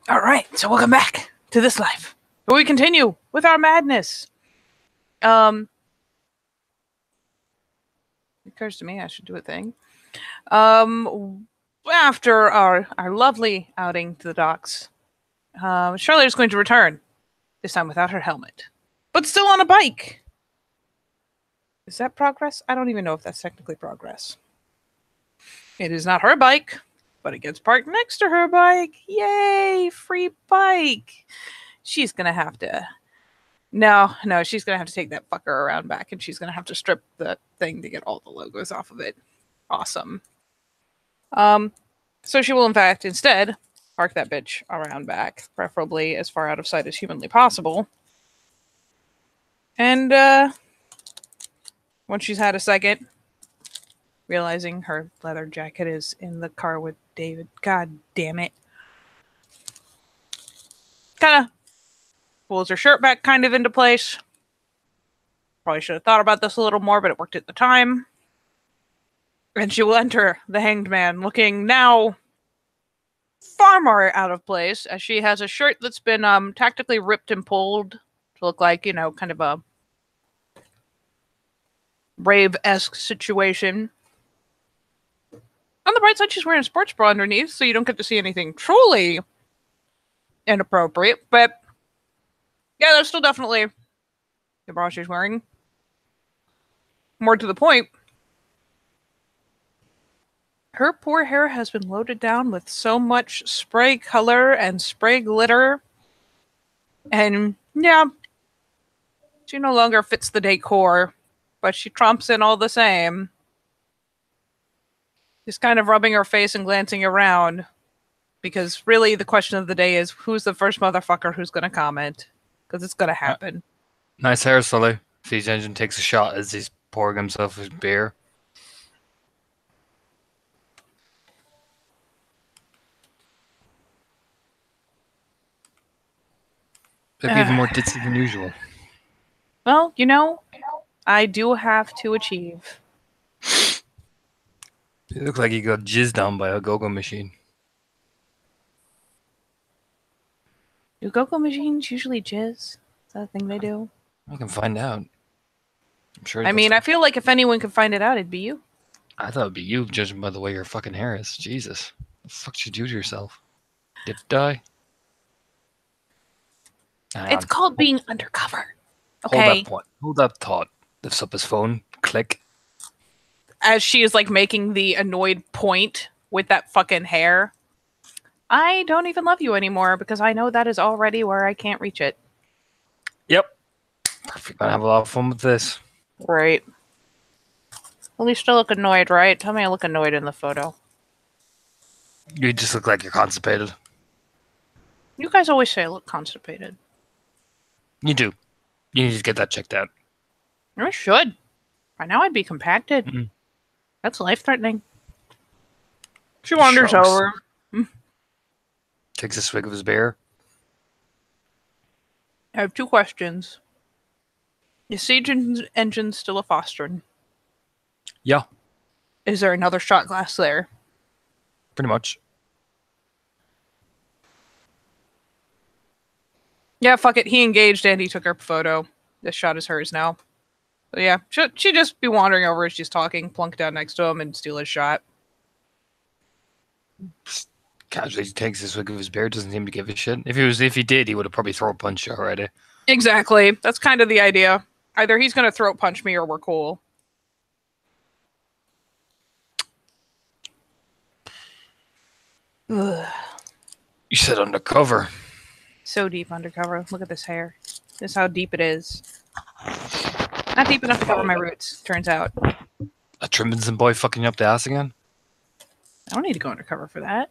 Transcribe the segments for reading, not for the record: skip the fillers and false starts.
All right, so welcome back to this life, where we continue with our madness. It occurs to me I should do a thing. After our lovely outing to the docks, Charlotte is going to return, this time without her helmet, but still on a bike. Is that progress? I don't even know if that's technically progress. It is not her bike, but it gets parked next to her bike. Yay, free bike. She's going to have to... No, she's going to have to take that fucker around back, and she's going to have to strip the thing to get all the logos off of it. Awesome. So she will, in fact, instead, park that bitch around back, preferably as far out of sight as humanly possible. And, once she's had a second, realizing her leather jacket is in the car with David. God damn it. Kind of pulls her shirt back kind of into place. Probably should have thought about this a little more, but it worked at the time. And she will enter the Hanged Man, looking now far more out of place, as she has a shirt that's been tactically ripped and pulled to look like, you know, kind of a rave-esque situation. On the bright side, she's wearing a sports bra underneath, so you don't get to see anything truly inappropriate. But yeah, that's still definitely the bra she's wearing. More to the point, her poor hair has been loaded down with so much spray color and spray glitter. And yeah, she no longer fits the decor, but she trumps in all the same. Just kind of rubbing her face and glancing around. Because really the question of the day is, who's the first motherfucker who's going to comment? Because it's going to happen. Nice hair, Sully. Siege Engine takes a shot as he's pouring himself his beer. Maybe even more ditzy than usual. Well, you know, I do have to achieve. You look like you got jizzed on by a go-go machine. Do go-go machines usually jizz? Is that a thing they do? I can find out. I'm sure. I mean, I feel like if anyone could find it out, it'd be you. I thought it'd be you, judging by the way your fucking hair is. Jesus. What the fuck did you do to yourself? Did it die? It's called being undercover. Okay. Hold that point. Hold that thought. Lifts up his phone. Click. As she is like making the annoyed point with that fucking hair. I don't even love you anymore because I know that is already where I can't reach it. Yep. Perfect. Gonna have a lot of fun with this. Right. At least I look annoyed, right? Tell me I look annoyed in the photo. You just look like you're constipated. You guys always say I look constipated. You do. You need to get that checked out. I should. By now I'd be compacted. Mm-hmm. That's life-threatening. She wanders over. Takes a swig of his beer. I have two questions. Is Siege Engine still a fostering? Yeah. Is there another shot glass there? Pretty much. Yeah, fuck it. He engaged and he took her photo. This shot is hers now. So yeah, she'd just be wandering over as she's talking, plunk down next to him, and steal his shot. Casually takes a swig of his beer, doesn't seem to give a shit. If he did, he would have probably throat punched you already. Exactly. That's kind of the idea. Either he's gonna throat punch me or we're cool. Ugh. You said undercover. So deep undercover. Look at this hair. This is how deep it is. Not deep enough to cover my roots, turns out. A Trimminson boy fucking you up the ass again? I don't need to go undercover for that.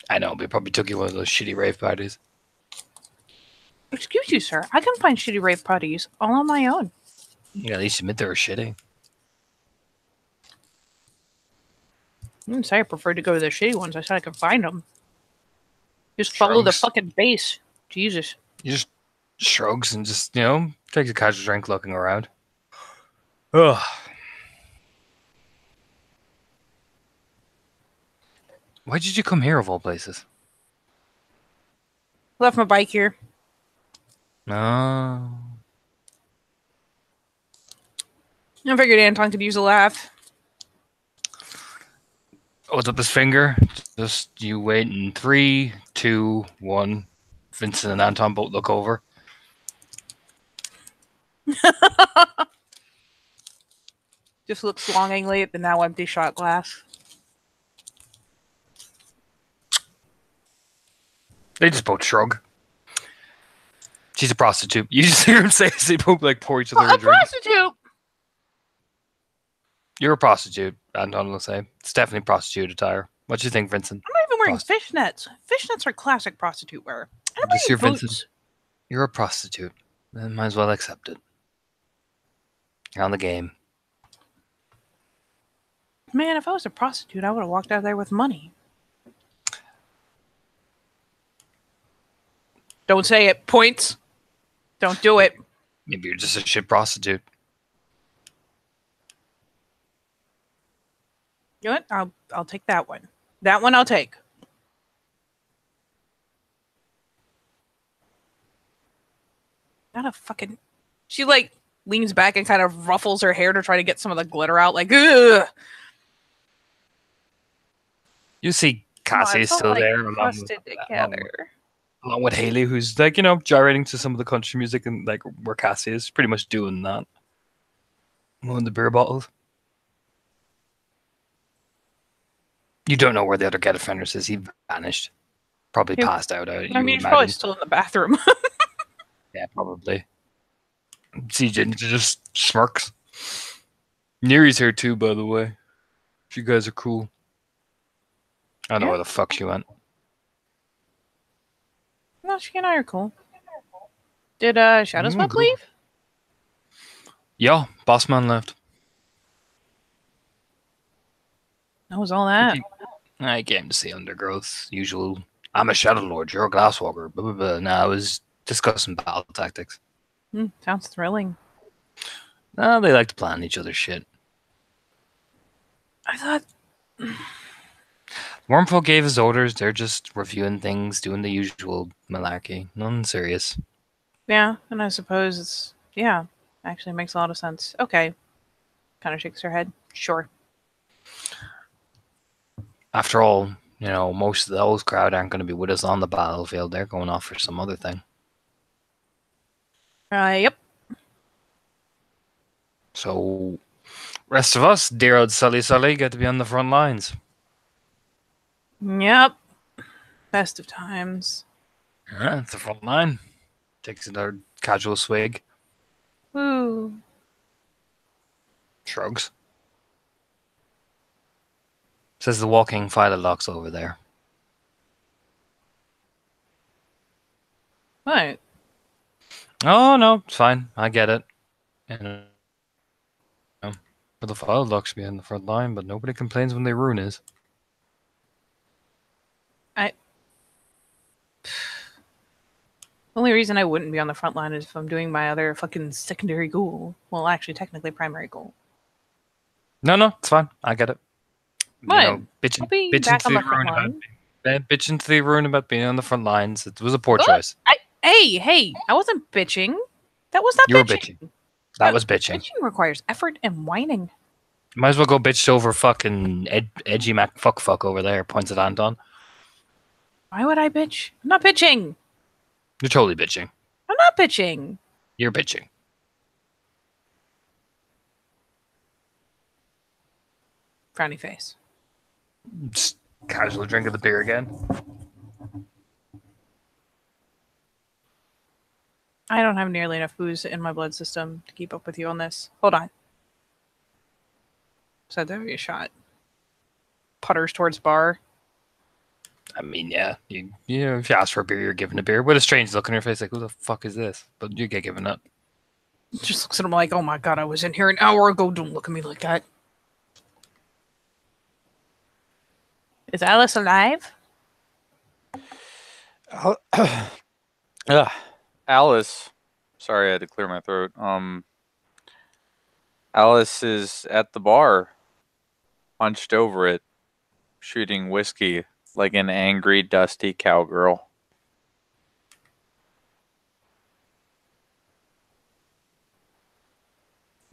I know, but he probably took you one of those shitty rave parties. Excuse you, sir. I can find shitty rave parties all on my own. Yeah, at least admit they were shitty. I didn't say I preferred to go to the shitty ones. I said I could find them. Just follow the fucking base. Jesus. You just shrugs and just, takes a casual drink looking around. Ugh. Why did you come here of all places? Left my bike here. No. I figured Anton could use a laugh. Holds up his finger. Just you wait in 3, 2, 1. Vincent and Anton both look over. Just looks longingly at the now empty shot glass. They just both shrug. She's a prostitute. You just hear him say as they both like pour each other a A drink. prostitute! You're a prostitute, Anton will say. It's definitely prostitute attire. What do you think, Vincent? I'm not even wearing fishnets. Fishnets are classic prostitute wear. I'm Just wearing hear boots. Vincent. You're a prostitute. Then might as well accept it. You're on the game. Man, if I was a prostitute, I would have walked out there with money. Don't say it. Points. Don't do it. Maybe you're just a shit prostitute. You know what? I'll take that one. That one I'll take. Not a fucking. She like leans back and kind of ruffles her hair to try to get some of the glitter out. Like, ugh. You see Cassie is still there, along with Haley, who's like, gyrating to some of the country music and like where Cassie is, pretty much doing that. Moving the beer bottles. You don't know where the other get offenders is. He vanished. Probably Yeah. passed out. I mean, he's probably still in the bathroom. Yeah, probably. CJ just smirks. Neri's here too, by the way. You guys are cool. I don't know where the fuck she went. No, she and I are cool. Did Shadowsmoke cool. leave? Yeah, Bossman left. That was all that. I came to see Undergrowth. Usual. I'm a Shadow Lord. You're a Glasswalker. Blah, blah, blah. Now I was discussing battle tactics. Sounds thrilling. No, they like to plan each other's shit. I thought. Wormfolk gave his orders. They're just reviewing things, doing the usual malarkey. Nothing serious. Yeah, and I suppose it's. Yeah, actually makes a lot of sense. Okay. Kind of shakes her head. Sure. After all, most of those crowd aren't going to be with us on the battlefield. They're going off for some other thing. Yep. So, rest of us, dear old Sully, get to be on the front lines. Yep. Best of times. Yeah, it's the front line. Takes another casual swig. Woo. Shrugs. Says the walking Philolox over there. What? Oh, no, it's fine. I get it. For the Philolox to be on the front line, but nobody complains when they ruin his. The only reason I wouldn't be on the front line is if I'm doing my other fucking secondary goal. Well, actually, technically primary goal. No, it's fine. I get it. What? Bitching I'll be to back on the the front line. bitching to the ruin about being on the front lines. It was a poor choice. Hey! I wasn't bitching. That was not You were bitching. bitching. That was bitching. Bitching requires effort and whining. Might as well go bitch over fucking edgy Mac fuck over there. Points at Anton. Why would I bitch? I'm not bitching. You're totally bitching. I'm not bitching. You're bitching. Frowny face. Just casual drink of the beer again. I don't have nearly enough booze in my blood system to keep up with you on this. Hold on. Said there would be a shot. Putters towards bar. I mean, yeah. If you ask for a beer, you're given a beer. With a strange look on your face, like, who the fuck is this? But you get given it. Just looks at him like, oh my god, I was in here an hour ago. Don't look at me like that. Is Alice alive? Alice. Sorry, I had to clear my throat. Alice is at the bar, hunched over it, shooting whiskey like an angry, dusty cowgirl.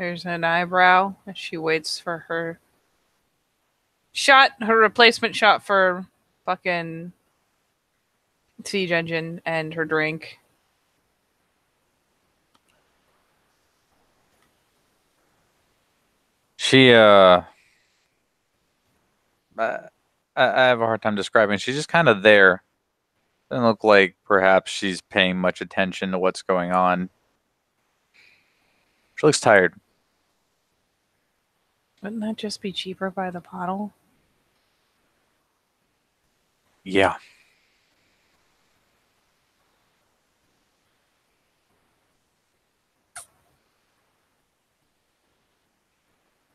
There's an eyebrow as she waits for her shot, her replacement shot for fucking Siege Engine and her drink. She I have a hard time describing. She's just kind of there. Doesn't look like perhaps she's paying much attention to what's going on. She looks tired. Wouldn't that just be cheaper by the bottle? Yeah.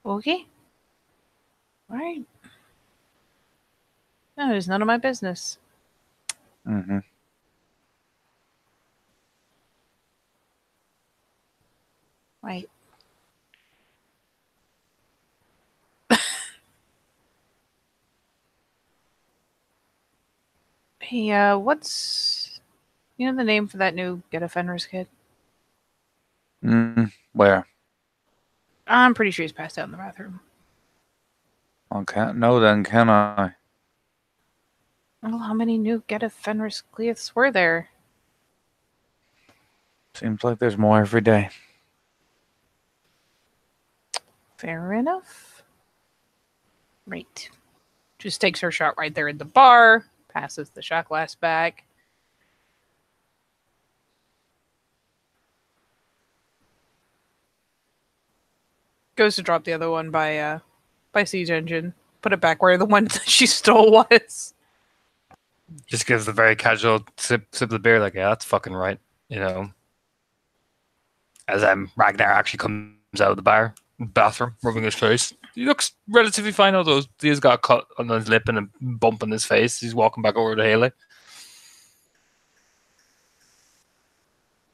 Okay. Alright. No, it's none of my business. Mm-hmm. Right. Hey, what's the name for that new Get a Fenris kid? Where? I'm pretty sure he's passed out in the bathroom. Okay. No, then can I? Well, how many new Get a Fenris Cleiths were there? Seems like there's more every day. Fair enough. Right. Just takes her shot right there at the bar, passes the shot glass back. Goes to drop the other one by Siege Engine. Put it back where the one that she stole was. Just gives the very casual sip of the beer, like, yeah, that's fucking right. You know. As Ragnar actually comes out of the bathroom, rubbing his face. He looks relatively fine, although he's got a cut on his lip and a bump on his face. He's walking back over to Haley.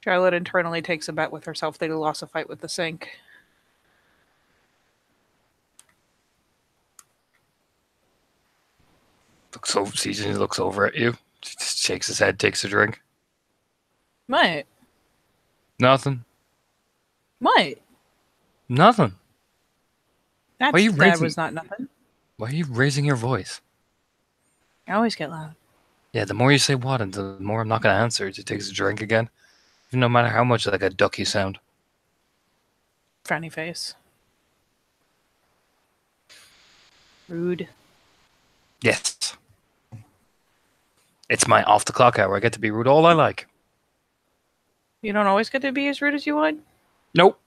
Charlotte internally takes a bet with herself they lost a fight with the sink. He looks over at you. He just shakes his head, takes a drink. What? Nothing. What? Nothing. That was not nothing. Why are you raising your voice? I always get loud. Yeah, the more you say what, and the more I'm not going to answer. He takes a drink again. No matter how much like a duck you sound. Frowny face. Rude. Yes. It's my off the clock hour. I get to be rude all I like. You don't always get to be as rude as you would? Nope.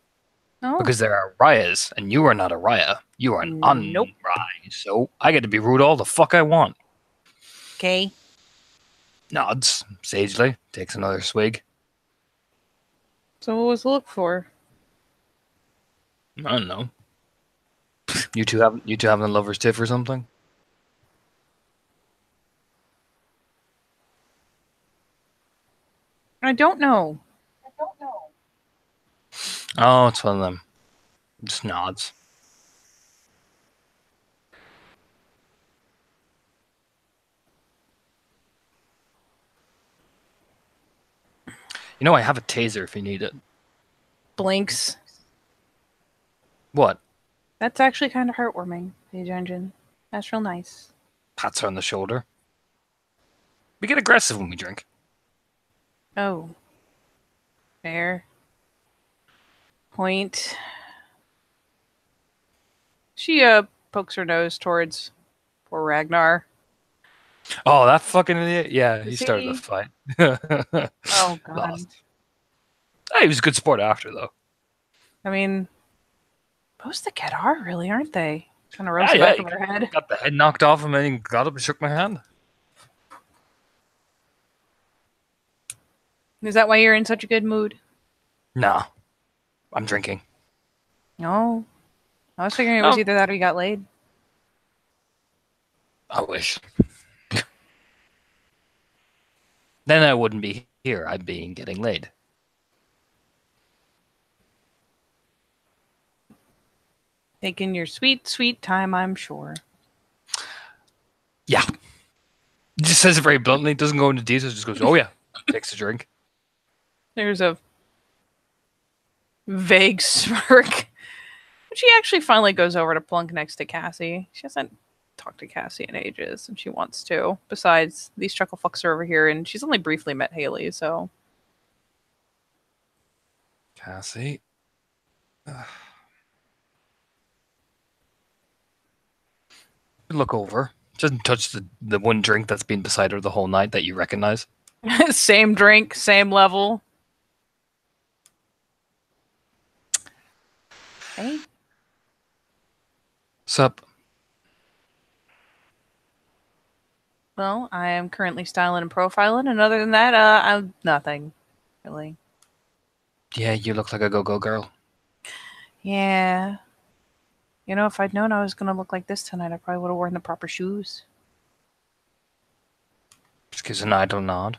No. Because there are Ryas, and you are not a Raya. You are an Nope. un-Rai. So I get to be rude all the fuck I want. Okay. Nods sagely, takes another swig. So what was the look for? I don't know. You two having a lover's tiff or something? I don't know. Oh, it's one of them. Just nods. You know, I have a taser if you need it. Blinks. What? That's actually kind of heartwarming, Siege Engine. That's real nice. Pats her on the shoulder. We get aggressive when we drink. Oh. Fair. Point. She pokes her nose towards poor Ragnar. Oh, that fucking idiot. Yeah, he Is started the he? fight. Oh, God. Lost. Hey, he was a good sport after, though. I mean, most of the Ket are, really, aren't they? Kind of roast Yeah, back yeah, of her head. Got the head knocked off him and he got up and shook my hand. Is that why you're in such a good mood? Nah. I'm drinking. No. I was figuring it was Oh. either that or you got laid. I wish. Then I wouldn't be here. I'd be getting laid. Taking your sweet, sweet time, I'm sure. Yeah. He just says it very bluntly. Doesn't go into details. Just goes, oh yeah. Takes a drink. There's a vague smirk She actually finally goes over to plunk next to Cassie. She hasn't talked to Cassie in ages, and she wants to. Besides, these chuckle fucks are over here, and she's only briefly met Haley, so. Cassie. Look over. Doesn't touch the one drink that's been beside her the whole night that you recognize. Same drink, same level. Hey. Sup? Well, I am currently styling and profiling, and other than that, I'm nothing, really. Yeah, you look like a go-go girl. Yeah. You know, if I'd known I was going to look like this tonight, I probably would have worn the proper shoes. Just gives an idle nod.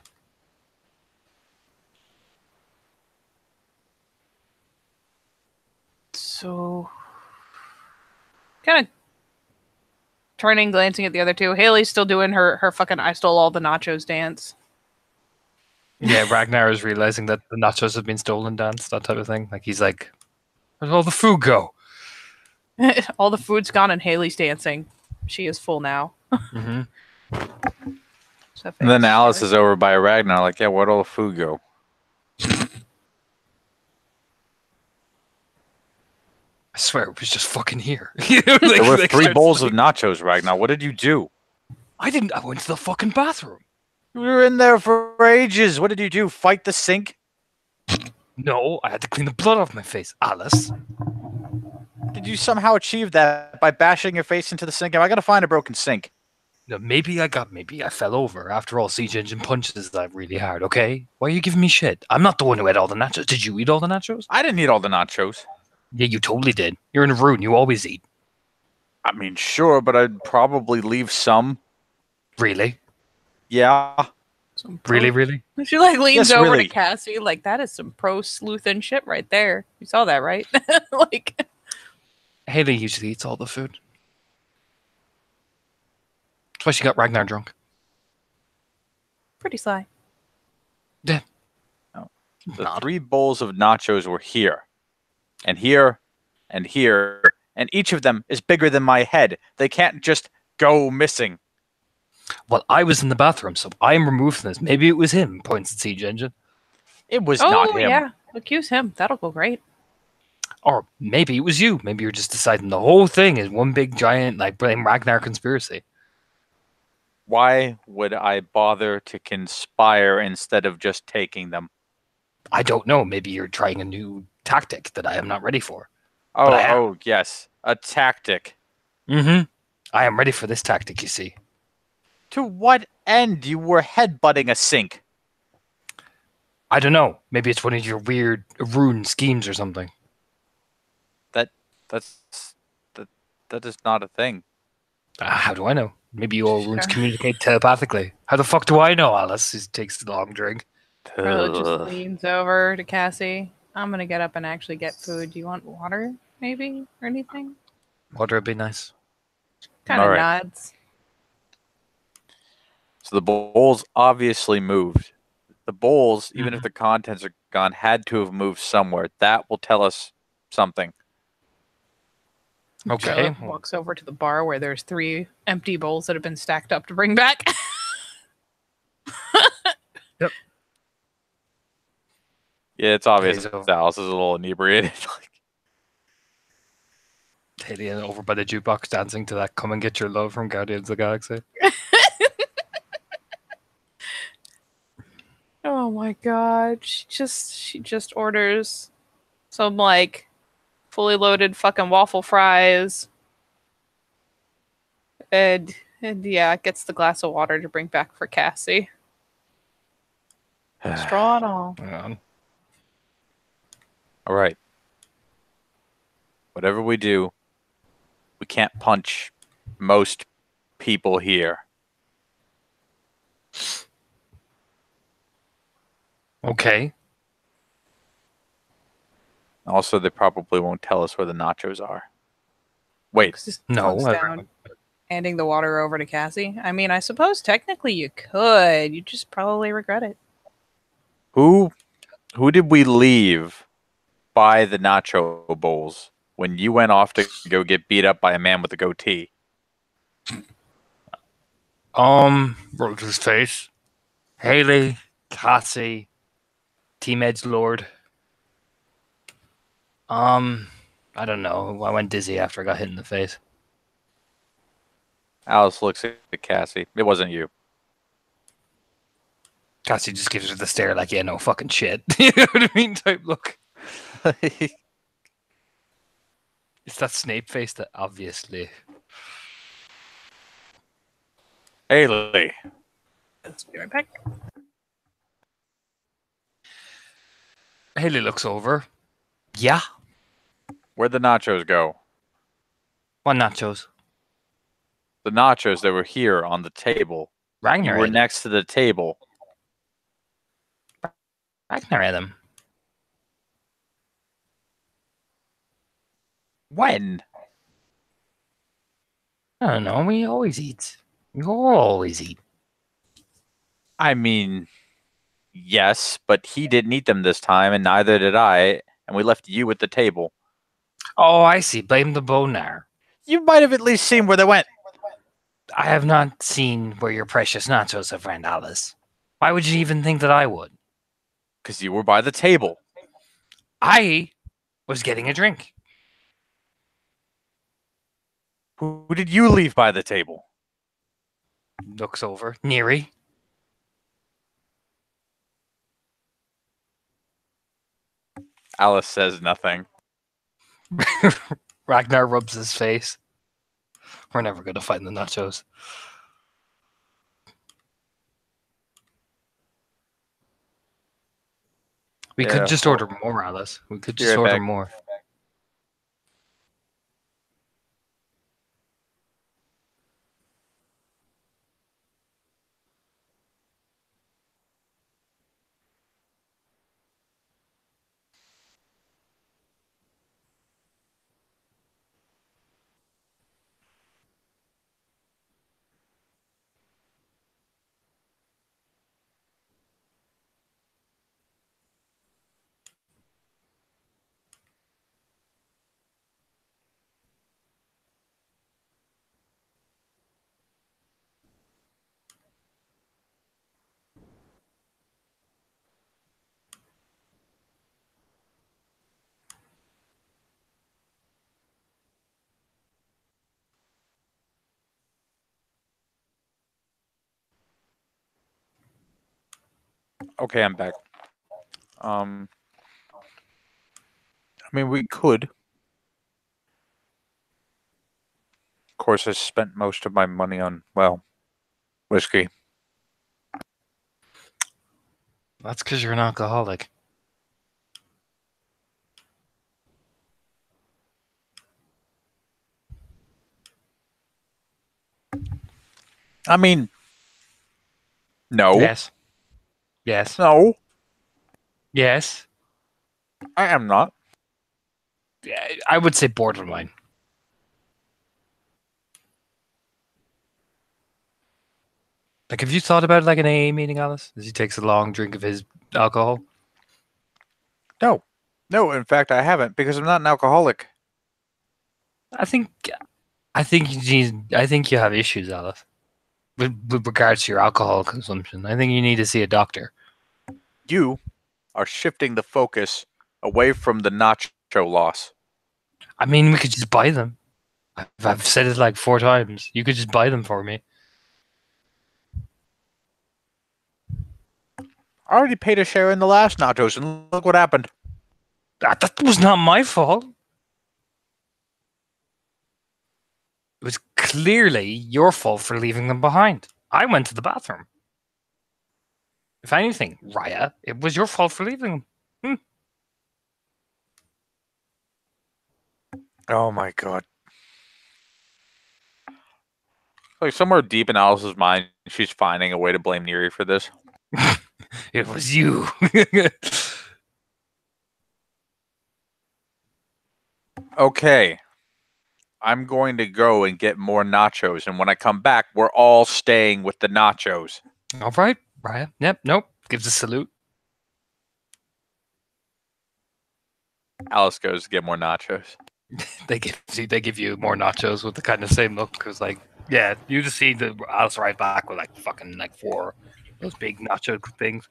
So, kind of turning, glancing at the other two. Haley's still doing her fucking I stole all the nachos dance. Yeah, Ragnar is realizing that the nachos have been stolen dance, that type of thing. Like, he's like, where'd all the food go? All the food's gone and Haley's dancing. She is full now. Mm-hmm. So And then Alice is over by Ragnar, like, yeah, where'd all the food go? I swear it was just fucking here. There were 3 bowls of nachos, Ragnar. What did you do? I went to the fucking bathroom. We were in there for ages. What did you do? Fight the sink? No, I had to clean the blood off my face, Alice. Did you somehow achieve that by bashing your face into the sink? Am I gonna find a broken sink? No, maybe I fell over. After all, Siege Engine punches that really hard, okay? Why are you giving me shit? I'm not the one who ate all the nachos. Did you eat all the nachos? I didn't eat all the nachos. Yeah, you totally did. You're in a rune. You always eat. I mean, sure, but I'd probably leave some. Really? Yeah. Really? She like leans Yes, over really. to Cassie, like that is some pro sleuthin' shit right there. You saw that, right? Like Haley usually eats all the food. That's why she got Ragnar drunk. pretty sly. Yeah. The Nod. 3 bowls of nachos were here, and here, and here, and each of them is bigger than my head. They can't just go missing. Well, I was in the bathroom, so I am removed from this. Maybe it was him, points at Siege Engine. It was not him. Yeah, accuse him. That'll go great. Or maybe it was you. Maybe you're just deciding the whole thing is one big giant, like, blame Ragnar conspiracy. Why would I bother to conspire instead of just taking them? I don't know. Maybe you're trying a new tactic that I am not ready for. Oh, I am. oh, yes, a tactic. Mm-hmm. I am ready for this tactic, you see. To what end? You were headbutting a sink. I don't know. Maybe it's one of your weird rune schemes or something. That is not a thing. How do I know? Maybe you all runes Sure. communicate telepathically. How the fuck do I know, Alice? He takes the long drink. Carla just Ugh. leans over to Cassie. I'm gonna get up and actually get food. Do you want water, maybe, or anything? Water would be nice. Kind of All right. nods. So the bowls obviously moved. The bowls, even if the contents are gone, had to have moved somewhere. That will tell us something. Okay. Charlotte walks over to the bar where there's 3 empty bowls that have been stacked up to bring back. Yeah, it's obvious Okay, so- that Alice is a little inebriated. Haley over by the jukebox dancing to that "Come and Get Your Love" from Guardians of the Galaxy. Oh my god. She just orders some like fully loaded fucking waffle fries. And yeah, gets the glass of water to bring back for Cassie. Straw and all. Hang on. All right. Whatever we do, we can't punch most people here. Okay. Also, they probably won't tell us where the nachos are. Wait, Just No. looks down, handing the water over to Cassie. I mean, I suppose technically you could. You just probably regret it. who did we leave by the nacho bowls? when you went off to go get beat up by a man with a goatee? Rubs his face. Haley, Cassie, Team Edge Lord. I don't know. I went dizzy after I got hit in the face. Alice looks at Cassie. It wasn't you. Cassie just gives her the stare like, yeah, no fucking shit. You know what I mean? Type look. It's that Snape face that obviously. Haley. Let's be right back. Haley looks over. Yeah. Where'd the nachos go? What nachos? The nachos that were here on the table. You Ragnar were ate them. next to the table. Ragnar ate them. When? I don't know. We always eat. We always eat. I mean, yes, but he didn't eat them this time, and neither did I, and we left you at the table. Oh, I see. Blame the bonar. You might have at least seen where they went. I have not seen where your precious nachos have went, Alice. Why would you even think that I would? Because you were by the table. I was getting a drink. Who did you leave by the table? Looks over. Neri. Alice says nothing. Ragnar rubs his face. We're never going to find the nachos. We Yeah. could just order more, Alice. We could Be just right order back. more. Okay, I'm back. I mean, we could. Of course, I spent most of my money on, well, whiskey. That's because you're an alcoholic. I mean, no. Yes. Yes. No, Yes. I am not. Yeah, I would say borderline. Like, have you thought about like an AA meeting, Alice? As he takes a long drink of his alcohol? No. No, in fact, I haven't because I'm not an alcoholic. I think you have issues, Alice. With regards to your alcohol consumption. I think you need to see a doctor. You are shifting the focus away from the nacho loss. I mean, we could just buy them. I've said it like 4 times. You could just buy them for me. I already paid a share in the last nachos, and look what happened. That was not my fault. It was clearly your fault for leaving them behind. I went to the bathroom. If anything, Raya, it was your fault for leaving them. Oh my god. Like somewhere deep in Alice's mind, she's finding a way to blame Neri for this. It was you. Okay. I'm going to go and get more nachos, and when I come back, we're all staying with the nachos. All right, Raya. Yep, nope. Gives a salute. Alice goes to get more nachos. They give you more nachos with the kind of same look because like yeah, you just see the Alice right back with like fucking like 4 those big nacho things.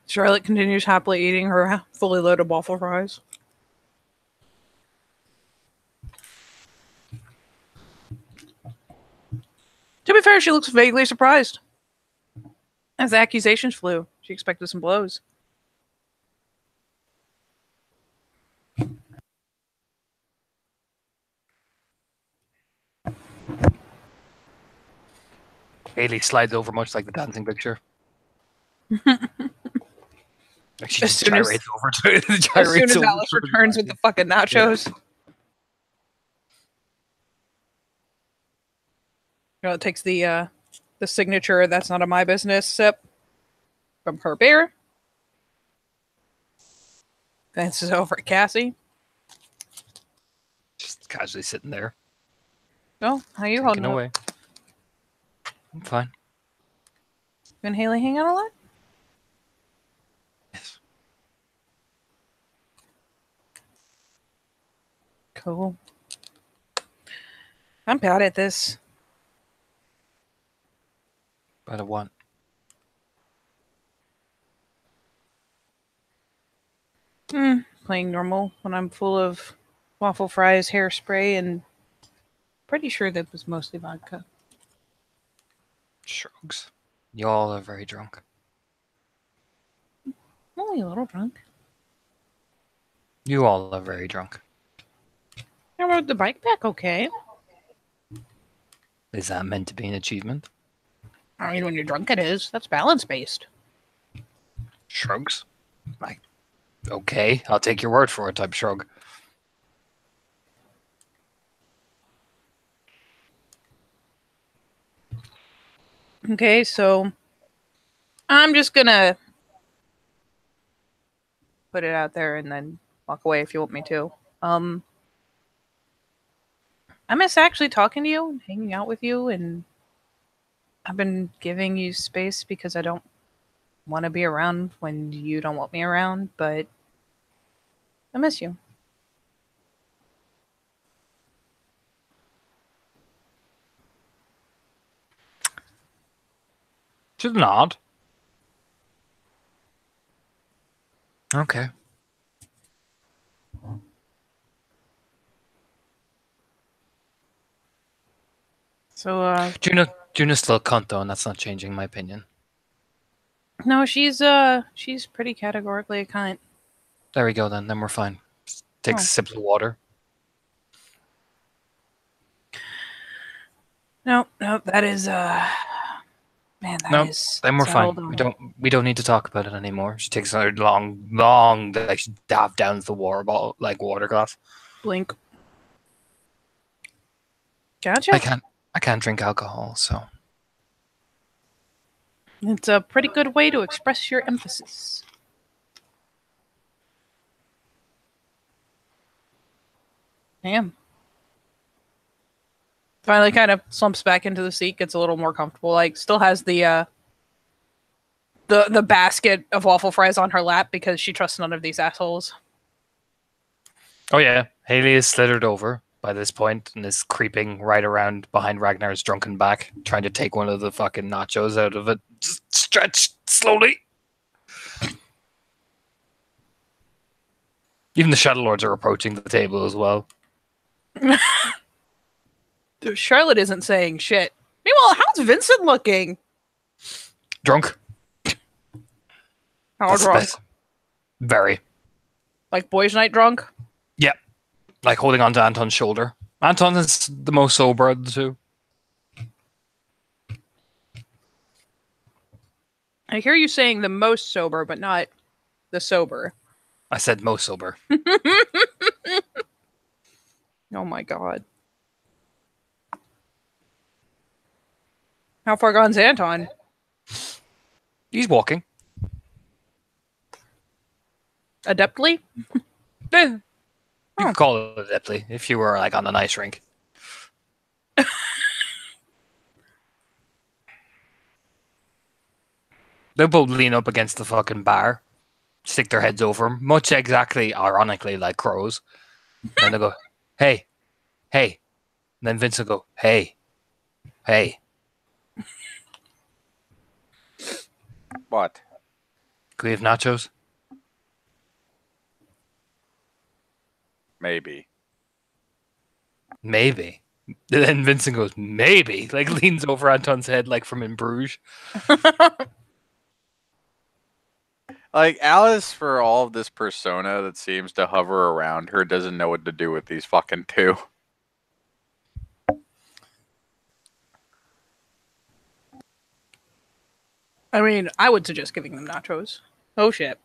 Charlotte continues happily eating her fully loaded waffle fries. To be fair, she looks vaguely surprised. As the accusations flew, she expected some blows. Haley slides over much like the dancing picture. Like she As just soon as- gyrates over to it. As soon as Alice returns with the fucking nachos. Charlotte takes the signature "that's none of my business" sip from her beer. Glances over at Cassie. Just casually sitting there, Oh, how you holding drinking up? away. I'm fine. You and Haley hang out a lot? Yes. Cool. I'm bad at this. But I want. Playing normal when I'm full of waffle fries, hairspray, and pretty sure that was mostly vodka. Shrugs. You all are very drunk. I'm only a little drunk. You all are very drunk. I rode the bike back okay. Is that meant to be an achievement? I mean, when you're drunk, it is. That's balance based. Shrugs. Like, okay, I'll take your word for it. Type shrug. Okay, so I'm just gonna put it out there and then walk away if you want me to. I miss actually talking to you and hanging out with you, and I've been giving you space because I don't want to be around when you don't want me around, but I miss you. Just nod. Okay. So, Juna's still a cunt though, and that's not changing my opinion. no, she's pretty categorically a cunt. There we go then. Then we're fine. Takes Oh. sips of water. No, that is man, that No, is then we're fine. settled on. We don't need to talk about it anymore. She takes a long, like she downs the water bottle, like water glass. Blink. Gotcha. I can't drink alcohol, so It's a pretty good way to express your emphasis. Damn. Finally kind of slumps back into the seat, gets a little more comfortable, like still has the basket of waffle fries on her lap because she trusts none of these assholes. oh yeah, Haley is slithered over by this point and is creeping right around behind Ragnar's drunken back, trying to take one of the fucking nachos out of it. Stretch slowly. Even the Shadow Lords are approaching the table as well. Charlotte isn't saying shit. Meanwhile, how's Vincent looking? Drunk. How That's the drunk? best. Very. Like boys' night drunk? Yeah. Like holding onto Anton's shoulder. Anton is the most sober of the two. I hear you saying the most sober, but not the sober. I said most sober. Oh my god. How far gone's Anton? He's walking. Adeptly? You could call it adeptly if you were like on an ice rink. They'll both lean up against the fucking bar. stick their heads over him, much exactly, ironically, like crows. And they go, hey, hey. And then Vince will go, hey, hey. What? Can we have nachos? Maybe. Maybe. And then Vincent goes, maybe. Like leans over Anton's head like from in Bruges. Like Alice, for all of this persona that seems to hover around her, doesn't know what to do with these fucking two. I mean, I would suggest giving them nachos. Oh shit.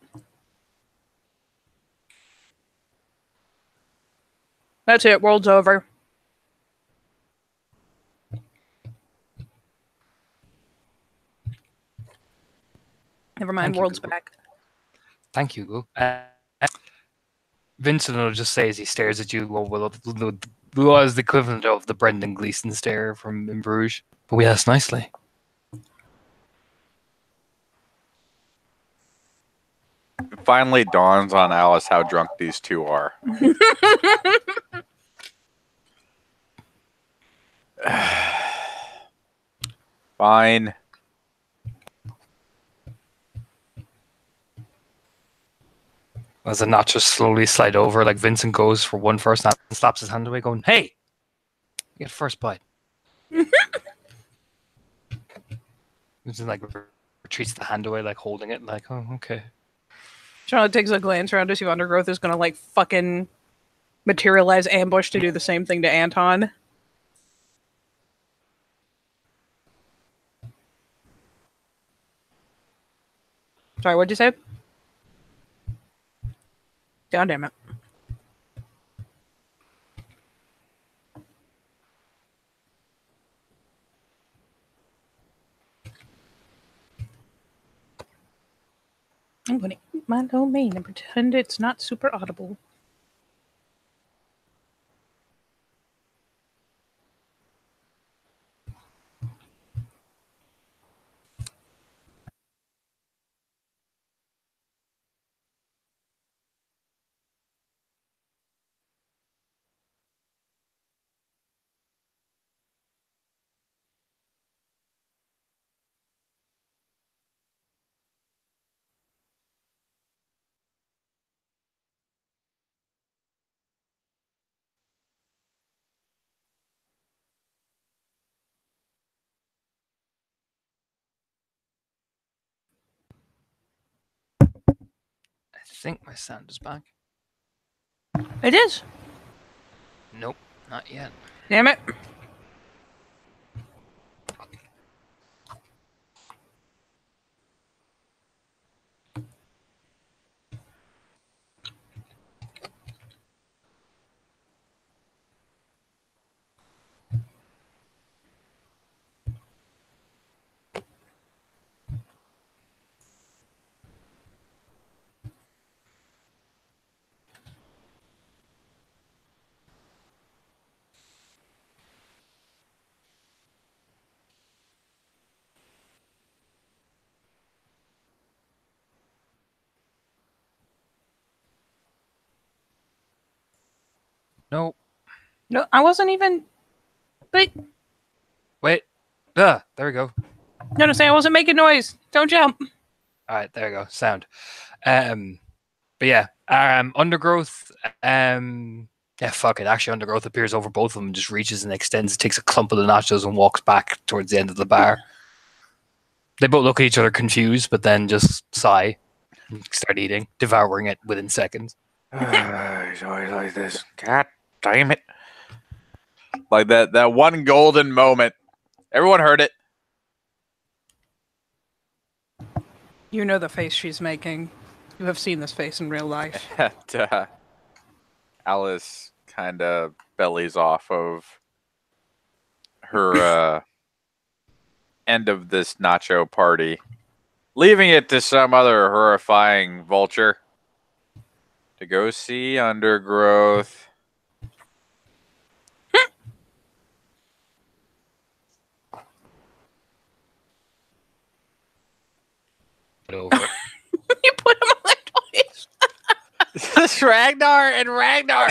That's it. World's over. Never mind. Thank you, World's Google. back. Thank you, Google. Vincent will just say as he stares at you, well, was the equivalent of the Brendan Gleeson stare from In Bruges. But we asked nicely. It finally dawns on Alice how drunk these two are. Fine. As the nachos slowly slide over, like Vincent goes for one first and slaps his hand away, going, hey, you get first bite. Vincent like retreats the hand away, like holding it, like, oh, okay. Charlotte takes a glance around to see if Undergrowth is gonna like fucking materialize ambush to do the same thing to Anton. Sorry, what'd you say? God damn it. I'm gonna eat my domain and pretend it's not super audible. I think my sound is back. It is. Nope, not yet. Damn it. Nope. No, I wasn't even. But Wait. There we go. no, say I wasn't making noise. Don't jump. All right, there we go. Sound. But yeah, Undergrowth. Yeah, fuck it. Actually, Undergrowth appears over both of them and just reaches and extends, takes a clump of the nachos and walks back towards the end of the bar. They both look at each other confused, but then just sigh and start eating, devouring it within seconds. He's always like this. God damn it. Like that one golden moment. Everyone heard it. You know the face she's making. You have seen this face in real life. And, Alice kind of bellies off of her end of this nacho party, leaving it to some other horrifying vulture to go see Undergrowth. Over. You put him on that Ragnar and Ragnar.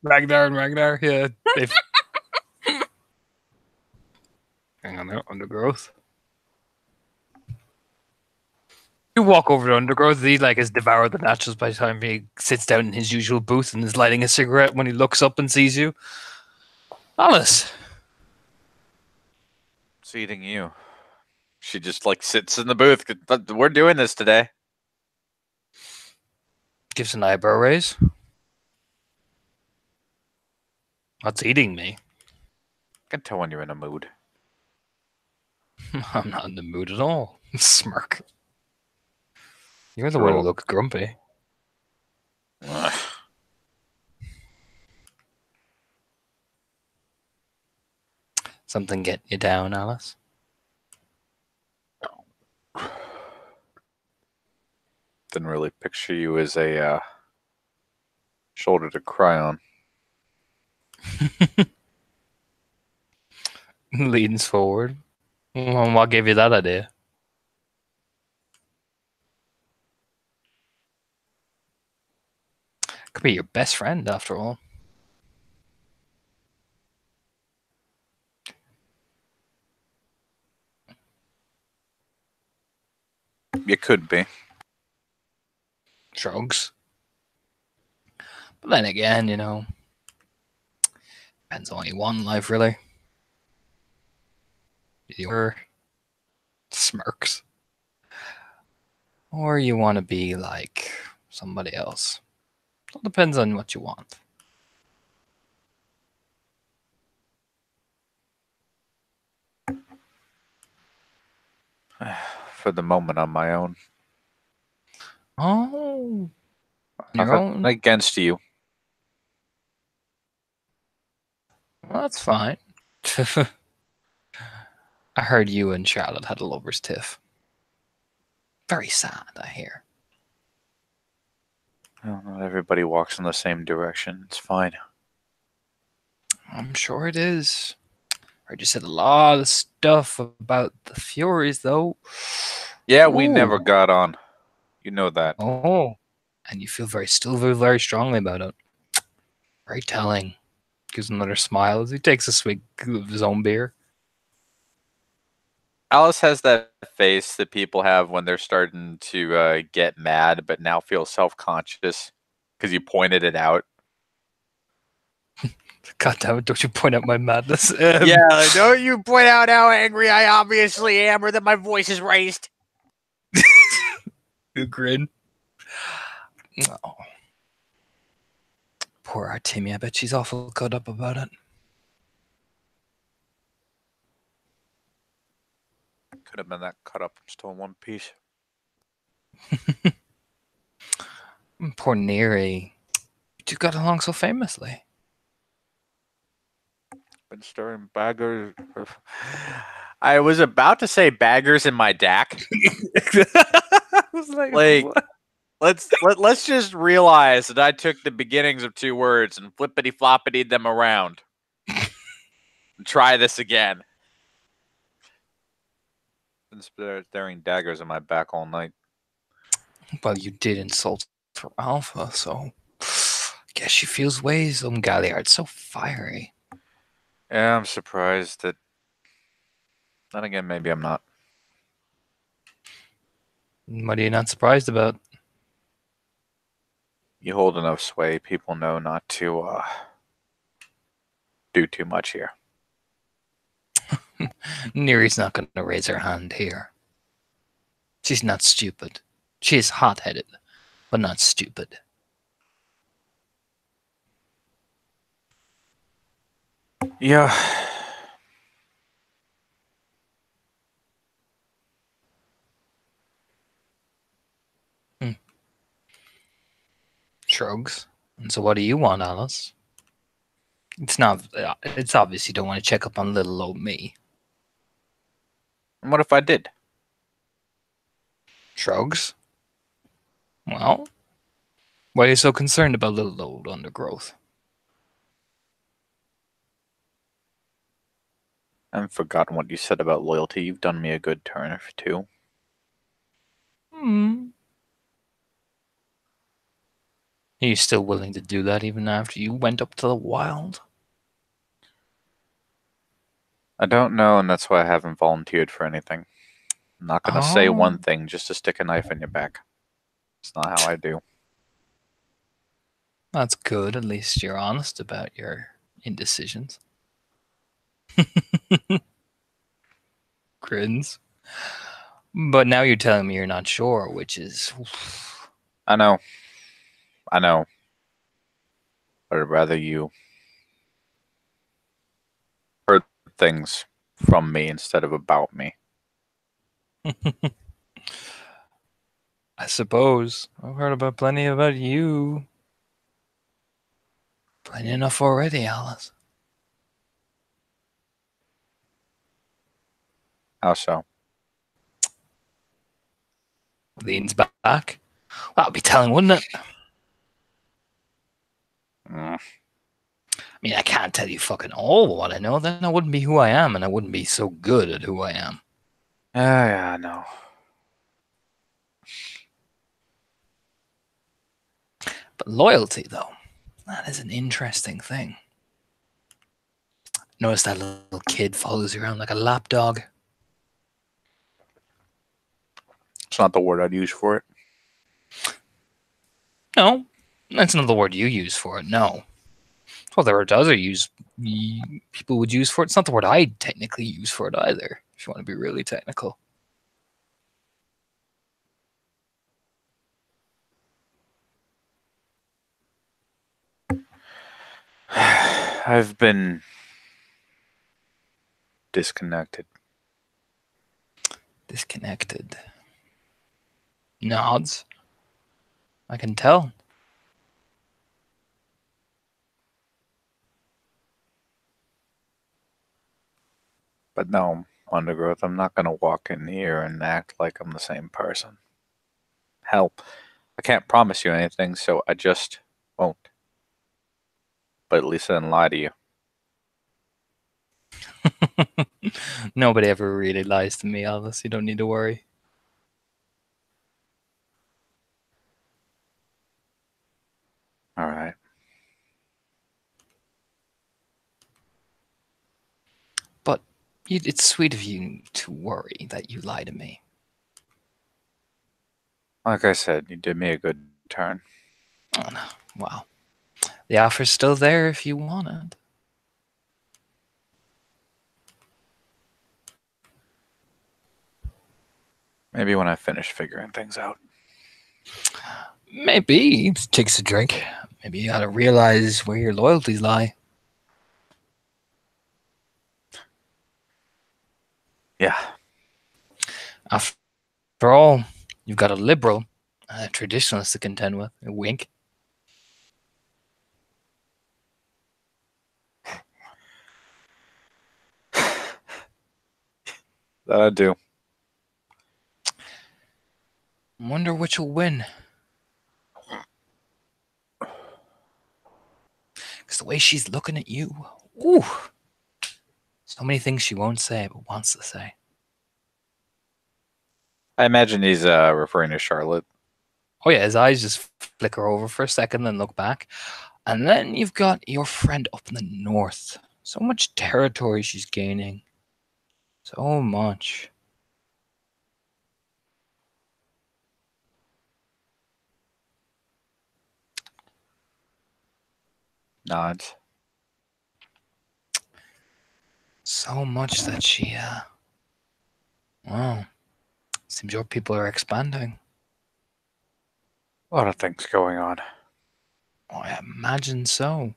Ragnar and Ragnar, yeah. They've... Hang on there, Undergrowth. You walk over to Undergrowth, he like has devoured the nachos by the time he sits down in his usual booth and is lighting a cigarette when he looks up and sees you. Alice. It's eating you. She just like sits in the booth. We're doing this today. Gives an eyebrow raise. What's eating me? I can tell when you're in a mood. I'm not in the mood at all. Smirk. You're the one who looks grumpy. Ugh. Something getting you down, Alice? Didn't really picture you as a shoulder to cry on. Leans forward. Well, what gave you that idea? Could be your best friend, after all. You could be. Shrugs. But then again, you know, depends on what you want in life, really. Your smirks. Or you want to be like somebody else. It depends on what you want. For the moment, on my own. Oh, your Nothing own? against you. Well, that's fine. I heard you and Charlotte had a lover's tiff. Very sad, I hear. Well, not everybody walks in the same direction. It's fine. I'm sure it is. Heard you said a lot of stuff about the Furies, though. Yeah, we Ooh. never got on. You know that. Oh, and you feel still very strongly about it. Very telling. Gives another smile as he takes a swig of his own beer. Alice has that face that people have when they're starting to get mad, but now feel self-conscious because you pointed it out. God damn it, don't you point out my madness. Yeah, don't you point out how angry I obviously am or that my voice is raised. You grin. Oh. Poor Artemia, I bet she's awful cut up about it. Could have been that cut up still in one piece. Poor Neri. You got along so famously. Been stirring baggers. I was about to say baggers in my DAC. I was like what? Let's just realize that I took the beginnings of two words and flippity floppity them around. And try this again. Been staring daggers in my back all night. Well, you did insult for Alpha, so I guess she feels ways on Galliard's so fiery. Yeah, I'm surprised that. Then again, maybe I'm not. What are you not surprised about? You hold enough sway, people know not to do too much here. Neri's not going to raise her hand here. She's not stupid. She is hot-headed, but not stupid. Yeah. Shrugs. And so what do you want, Alice? It's obvious you don't want to check up on little old me. And what if I did? Shrugs. Well, why are you so concerned about little old Undergrowth? I haven't forgotten what you said about loyalty. You've done me a good turn or two. Are you still willing to do that even after you went up to the wild? I don't know, and that's why I haven't volunteered for anything. I'm not gonna say one Oh. thing just to stick a knife in your back. It's not how I do. That's good. At least you're honest about your indecisions. Grins. But now you're telling me you're not sure, which is. I know. I know. But I'd rather you heard things from me instead of about me. I suppose. I've heard about plenty about you. Plenty enough already, Alice. How so? Leans back. Well, that'd be telling, wouldn't it? Mm. I mean, I can't tell you fucking all what I know. Then I wouldn't be who I am, and I wouldn't be so good at who I am. Yeah, I know. But loyalty, though, that is an interesting thing. Notice that little kid follows you around like a lapdog. It's not the word I'd use for it. No, that's not the word you use for it. No. Well, there are other people would use for it. It's not the word I technically use for it either. If you want to be really technical. I've been disconnected. Disconnected. Nods. I can tell. But no, Undergrowth, I'm not going to walk in here and act like I'm the same person. Hell, I can't promise you anything, so I just won't. But at least I didn't lie to you. Nobody ever really lies to me, Alice. You don't need to worry. All right. But it's sweet of you to worry that you lie to me. Like I said, you did me a good turn. Oh, no. Wow. The offer's still there if you want it. Maybe when I finish figuring things out. Maybe. Takes a drink. Maybe you gotta realize where your loyalties lie. Yeah. After all, you've got a liberal and a traditionalist to contend with. A wink. That I do. Wonder which will win. Because the way she's looking at you. Ooh. So many things she won't say, but wants to say. I imagine he's referring to Charlotte. Oh yeah, his eyes just flicker over for a second, then look back. And then you've got your friend up in the north. So much territory she's gaining. So much. Nods. So much that she, wow. Seems your people are expanding. A lot of things going on. Oh, I imagine so.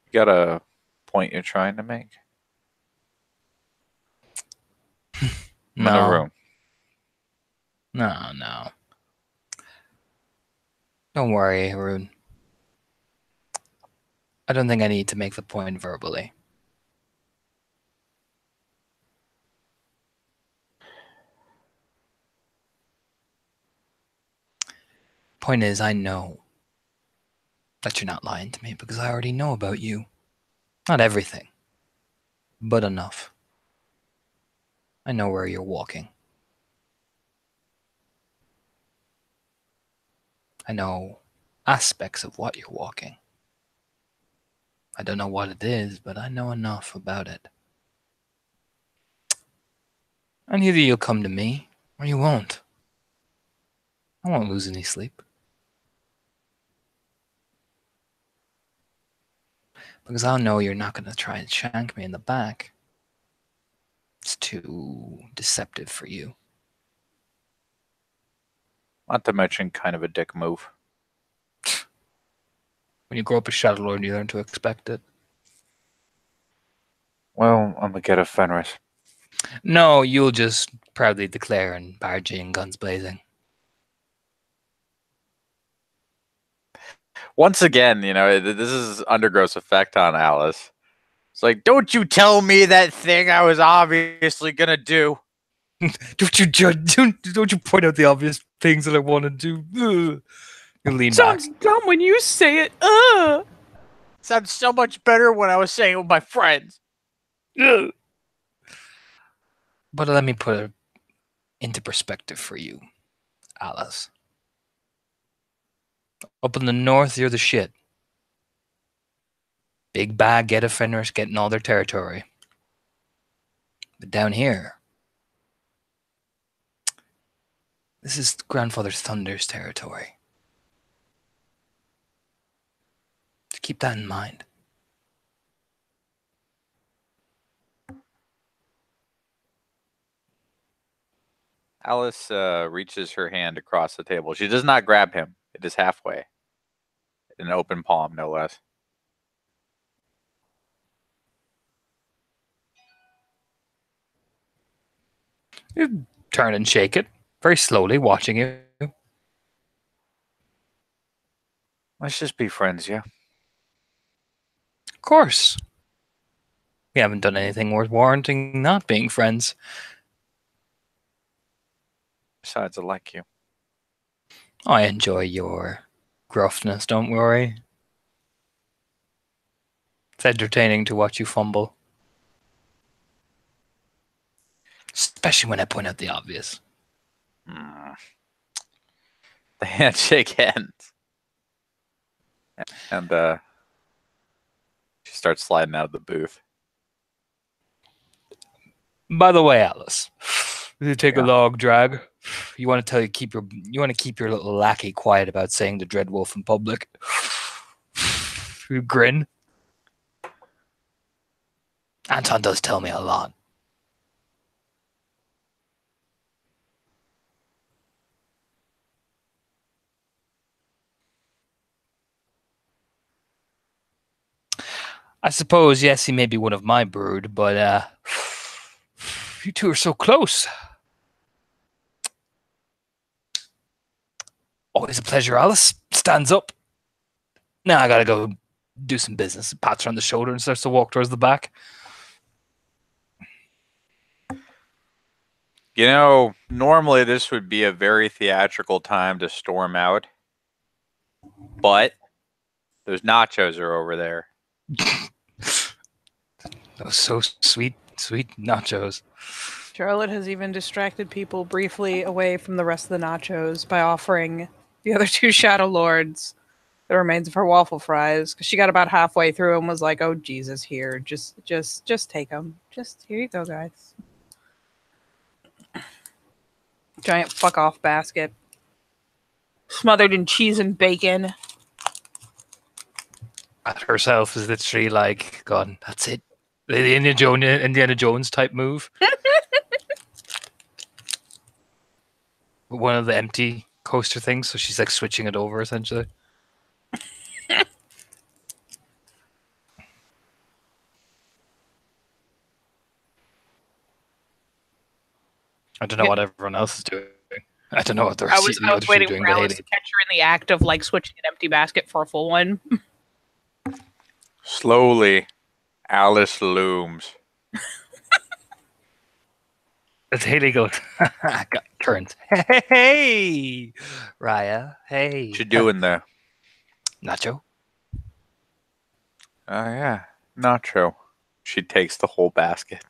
You got a point you're trying to make? I'm in the room. No. Don't worry, Haroon. I don't think I need to make the point verbally. Point is, I know that you're not lying to me because I already know about you. Not everything, but enough. I know where you're walking. I know aspects of what you're walking. I don't know what it is, but I know enough about it. And either you'll come to me, or you won't. I won't lose any sleep. Because I'll know you're not going to try and shank me in the back. It's too deceptive for you. Not to mention kind of a dick move. When you grow up a Shadow Lord, you learn to expect it. Well, I'm gonna get a Fenris. No, you'll just proudly declare and barge in, guns blazing. Once again, this is Undergrowth's effect on Alice. It's like, don't you tell me that thing I was obviously gonna do. Don't you judge? Don't you point out the obvious things that I want to do? Ugh. You lean Sounds back. dumb when you say it. Sounds so much better when I was saying it with my friends. Ugh. But let me put it into perspective for you, Alice. Up in the north, you're the shit. Big Bag, get a Fenris, getting all their territory. But down here, this is Grandfather Thunder's territory. So keep that in mind. Alice reaches her hand across the table. She does not grab him. It is halfway. An open palm, no less. You turn and shake it, very slowly, watching you. Let's just be friends, yeah? Of course. We haven't done anything worth warranting not being friends. Besides, I like you. I enjoy your gruffness, don't worry. It's entertaining to watch you fumble. Especially when I point out the obvious. The handshake ends. And she starts sliding out of the booth. By the way, Alice, you take a Yeah. log drag. You want to keep your little lackey quiet about saying the Dreadwolf in public. You grin. Anton does tell me a lot. I suppose, yes, he may be one of my brood, but you two are so close. Always a pleasure, Alice. Stands up. Now I gotta go do some business. Pats her on the shoulder and starts to walk towards the back. Normally this would be a very theatrical time to storm out. But those nachos are over there. Those so sweet, sweet nachos. Charlotte has even distracted people briefly away from the rest of the nachos by offering the other two Shadow Lords the remains of her waffle fries, because she got about halfway through and was like, "Oh Jesus, here, just take them. Just here you go, guys." Giant fuck off basket, smothered in cheese and bacon. At herself is literally like, gone. That's it. The Indiana Jones type move. One of the empty coaster things, so she's like switching it over essentially. I don't know what everyone else is doing. I don't know what the I rest was of the others are waiting doing. for But Alice to catch her in the act of like switching an empty basket for a full one. Slowly, Alice looms. It's Haley goes, turns. Hey, Raya. Hey. What you doing there? Nacho. Oh, yeah. Nacho. She takes the whole basket.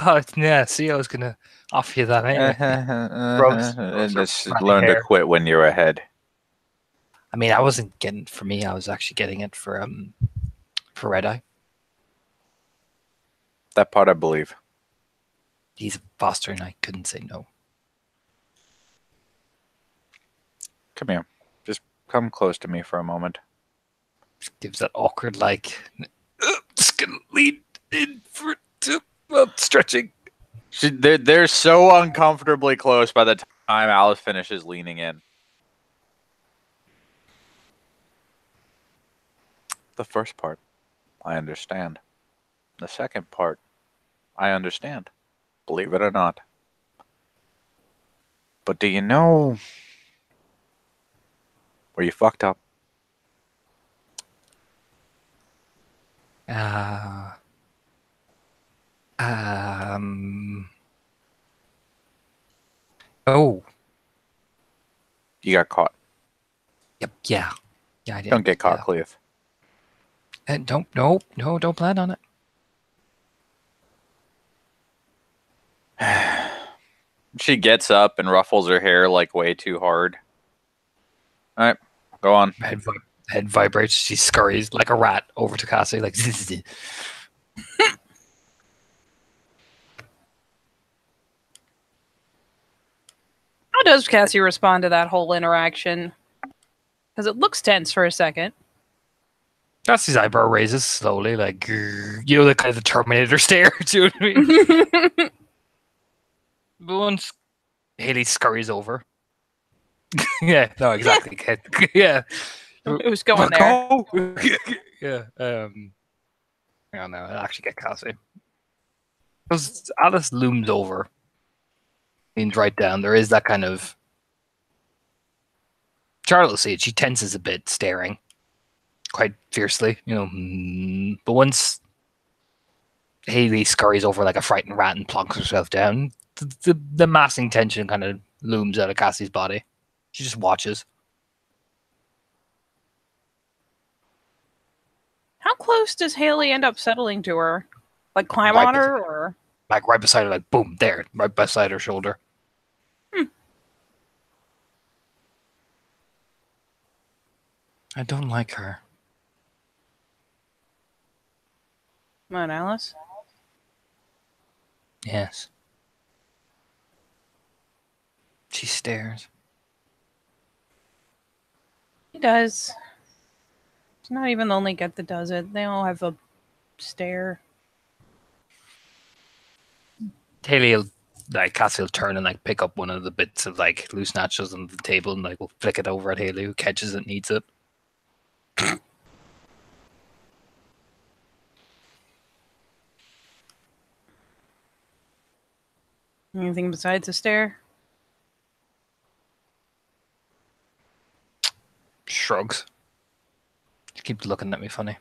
Oh, yeah, see, I was gonna offer you that anyway. Rubs And her just matty learn to hair. quit when you're ahead. I mean, I wasn't getting it for me. I was actually getting it for Red Eye. That part I believe. He's a foster, and I couldn't say no. Come here. Just come close to me for a moment. Just gives that awkward, like, just gonna lean in for stretching. They're so uncomfortably close by the time Alice finishes leaning in. The first part, I understand. The second part, I understand. Believe it or not. But do you know where you fucked up? Oh, You got caught. yep, yeah. Yeah, I did. Don't get caught, Cleve. And don't plan on it. She gets up and ruffles her hair like way too hard. All right, go on. Head vibrates. She scurries like a rat over to Cassie, like. How does Cassie respond to that whole interaction? Because it looks tense for a second. Cassie's eyebrow raises slowly, like, grrr, you know, the kind of the Terminator stare. Do you know what I mean? But once Haley scurries over. Yeah, no, exactly. Yeah. Who's going there? Yeah. I don't know. I'll actually get Cassie. Because Alice looms over. Leans right down. There is that kind of. Charlotte will see it. She tenses a bit, staring quite fiercely, you know. But once Haley scurries over like a frightened rat and plonks herself down, the massing tension kind of looms out of Cassie's body. She just watches. How close does Haley end up settling to her? Like climb Right on her, or Like right beside her, like boom, there, right beside her shoulder. I don't like her. come on, Alice? Yes. She stares. He does. It's not even the only get that does it. They all have a stare. Haley will, like, Cassie will turn and like pick up one of the bits of like loose nachos on the table and like will flick it over at Haley, who catches it and eats it. Anything besides a stare? Shrugs. She keeps looking at me funny.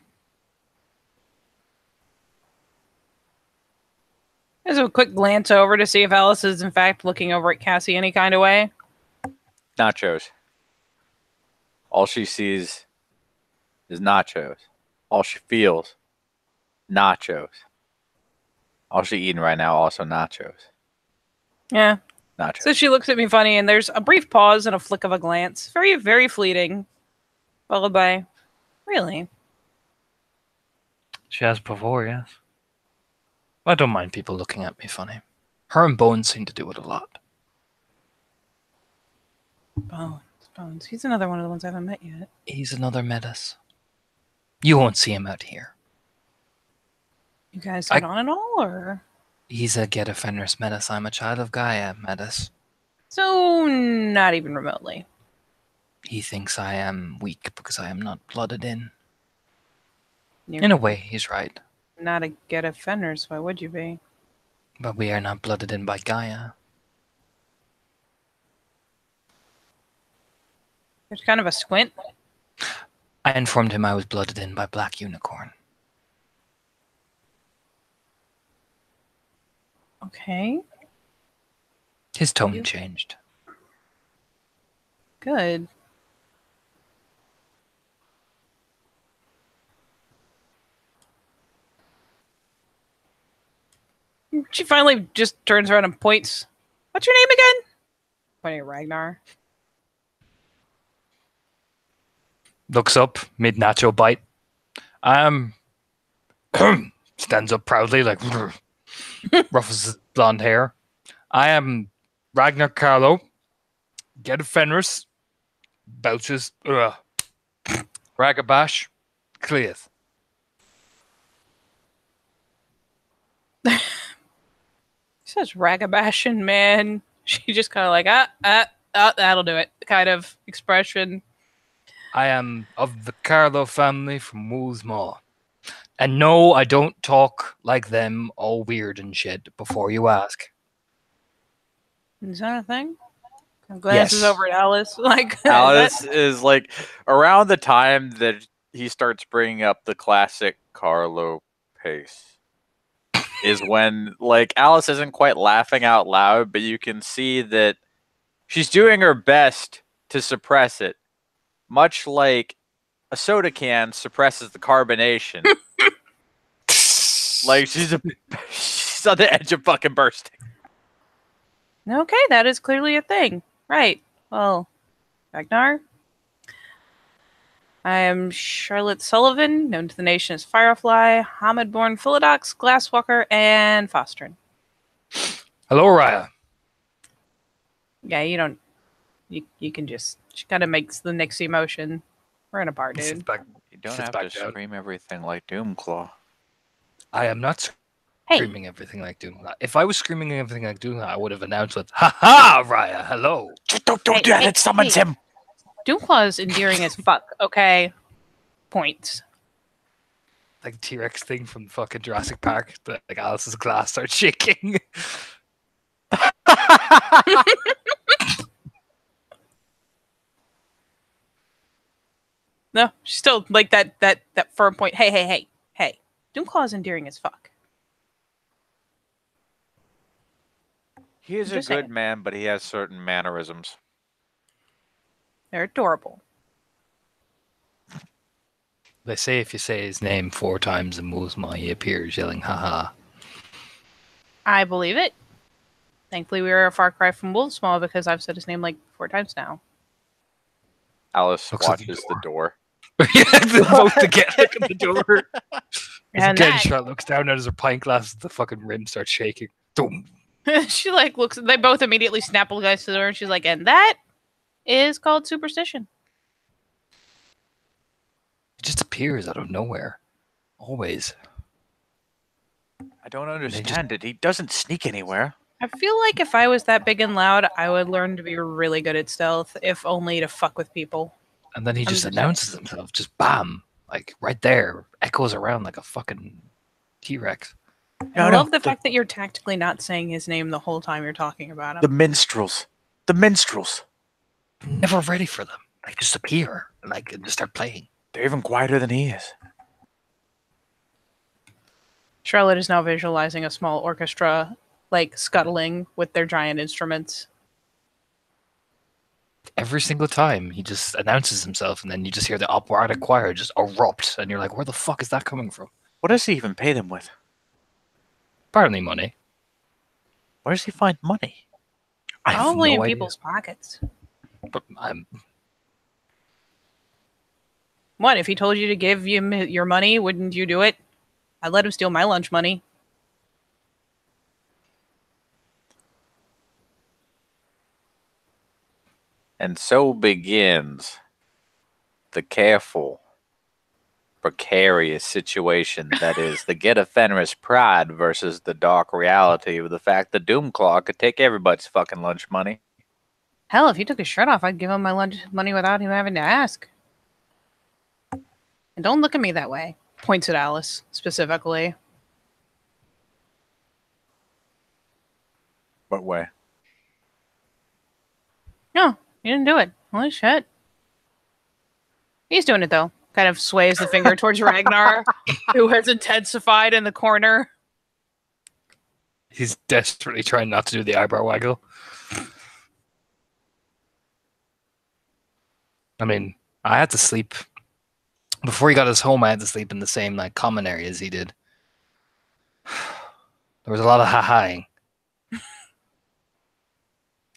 There's a quick glance over to see if Alice is in fact looking over at Cassie any kind of way. Nachos. All she sees is nachos. All she feels, nachos. All she eating right now, also nachos. Yeah. Nachos. So she looks at me funny, and there's a brief pause and a flick of a glance. Very, very fleeting. Followed by, really? She has before, yes. I don't mind people looking at me funny. Her and Bones seem to do it a lot. Bones. He's another one of the ones I haven't met yet. He's another menace. You won't see him out here. You guys get on at all, or? He's a Get a Fenris menace. I'm a child of Gaia menace. So, not even remotely. He thinks I am weak because I am not blooded in. You're In a way, he's right. not a get offenders, why would you be? But we are not blooded in by Gaia. There's kind of a squint. I informed him I was blooded in by Black Unicorn. Okay, His tone changed. good. She finally just turns around and points. What's your name again? Pointing at Ragnar. Looks up, mid nacho bite. Stands up proudly, like ruffles his blonde hair. I am Ragnar Carlo. Get a Fenris. Belches. Ragabash. Cleeth. He says Ragabashin, man. She just kind of like, that'll do it kind of expression. I am of the Carlo family from Woolsmore. And no, I don't talk like them, all weird and shit, before you ask. Is that a thing? Glances Yes. over at Alice. Like Alice is like around the time that he starts bringing up the classic Carlo pace is when like Alice isn't quite laughing out loud, but you can see that she's doing her best to suppress it, much like a soda can suppresses the carbonation. Like she's on the edge of fucking bursting. Okay, that is clearly a thing. Right. Well, Ragnar. I am Charlotte Sullivan, known to the nation as Firefly, Hamid-born Philodox, Glasswalker, and Fostrin. Hello, Raya. Yeah, you don't... You can just... She kind of makes the Nixie motion. We're in a bar, Sits dude. back. You don't Sits have back to down. scream everything like Doomclaw. I am not Hey, screaming everything like Doom. If I was screaming everything like Doom, I would have announced with, "Ha ha, Raya, hello." Don't do Hey, that, hey, it summons hey. him! Doomclaw is endearing as fuck, okay? Points. Like T-Rex thing from fucking Jurassic Park. That like Alice's glass starts shaking. No, she's still like that firm point. Hey. Doomclaw is endearing as fuck. He is a Just good saying. man, but he has certain mannerisms. They're adorable. They say if you say his name 4 times in Woolsmore, he appears yelling, "Ha ha." I believe it. Thankfully, we are a far cry from Wolfsmall because I've said his name like 4 times now. Alice Looks at the watches the door. Yeah, they both together look at the door. And Again, that- Charlotte looks down at her pint glass. The fucking rim starts shaking. Boom. she like looks. They both immediately snap eyes to the door, and she's like, "And that is called superstition." It just appears out of nowhere. Always. I don't understand it. He doesn't sneak anywhere. I feel like if I was that big and loud, I would learn to be really good at stealth, if only to fuck with people. And then he just just- announces himself, just bam, like right there, echoes around like a fucking T-Rex. I love the fact that you're tactically not saying his name the whole time you're talking about him. The minstrels. The minstrels. Never ready for them. They just appear and just start playing. They're even quieter than he is. Charlotte is now visualizing a small orchestra, like scuttling with their giant instruments. Every single time he just announces himself, and then you just hear the operatic choir just erupt, and you're like, "Where the fuck is that coming from?" What does he even pay them with? Apparently, money. Where does he find money? I have Probably no in idea. people's pockets. But I'm What, if he told you to give him your money, wouldn't you do it? I'd let him steal my lunch money. And so begins the careful, precarious situation that is the Get a Fenris pride versus the dark reality of the fact that Doomclaw could take everybody's fucking lunch money. Hell, if he took his shirt off, I'd give him my lunch money without him having to ask. And don't look at me that way. Points at Alice, specifically. What way? No, he didn't do it. Holy shit. He's doing it, though. Kind of sways the finger towards Ragnar, who has intensified in the corner. He's desperately trying not to do the eyebrow waggle. I mean, I had to sleep before he got his home. I had to sleep in the same common area as he did. There was a lot of ha-haing.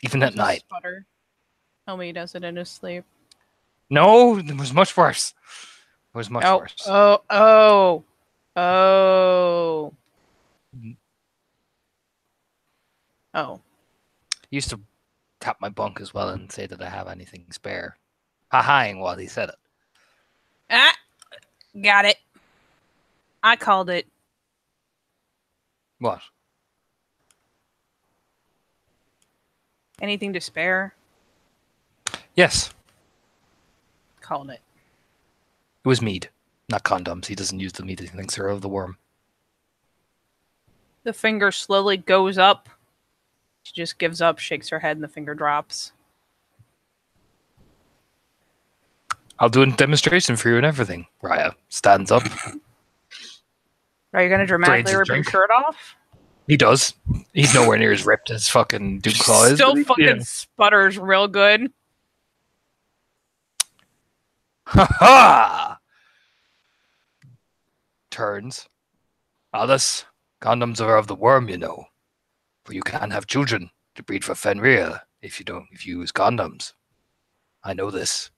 Even at Does he night. Sputter. Tell me he does it in his sleep. No, it was much worse. It was much worse. Oh. He used to tap my bunk as well and say that I have anything spare. Ha-haing while he said it. Ah, got it. I called it. What? Anything to spare? Yes, Called it. it was mead, not condoms. He doesn't use the mead. He thinks they're of the worm. The finger slowly goes up. She just gives up, shakes her head, and the finger drops. I'll do a demonstration for you and everything. Raya stands up. Are you going to dramatically Drains his rip your drink. shirt off? He does. He's nowhere near as ripped as fucking Duke Claw is. Still but he- fucking yeah. sputters real good. Ha ha! Turns. Alice, condoms are of the worm, you know. For you can't have children to breed for Fenrir if you use condoms. I know this.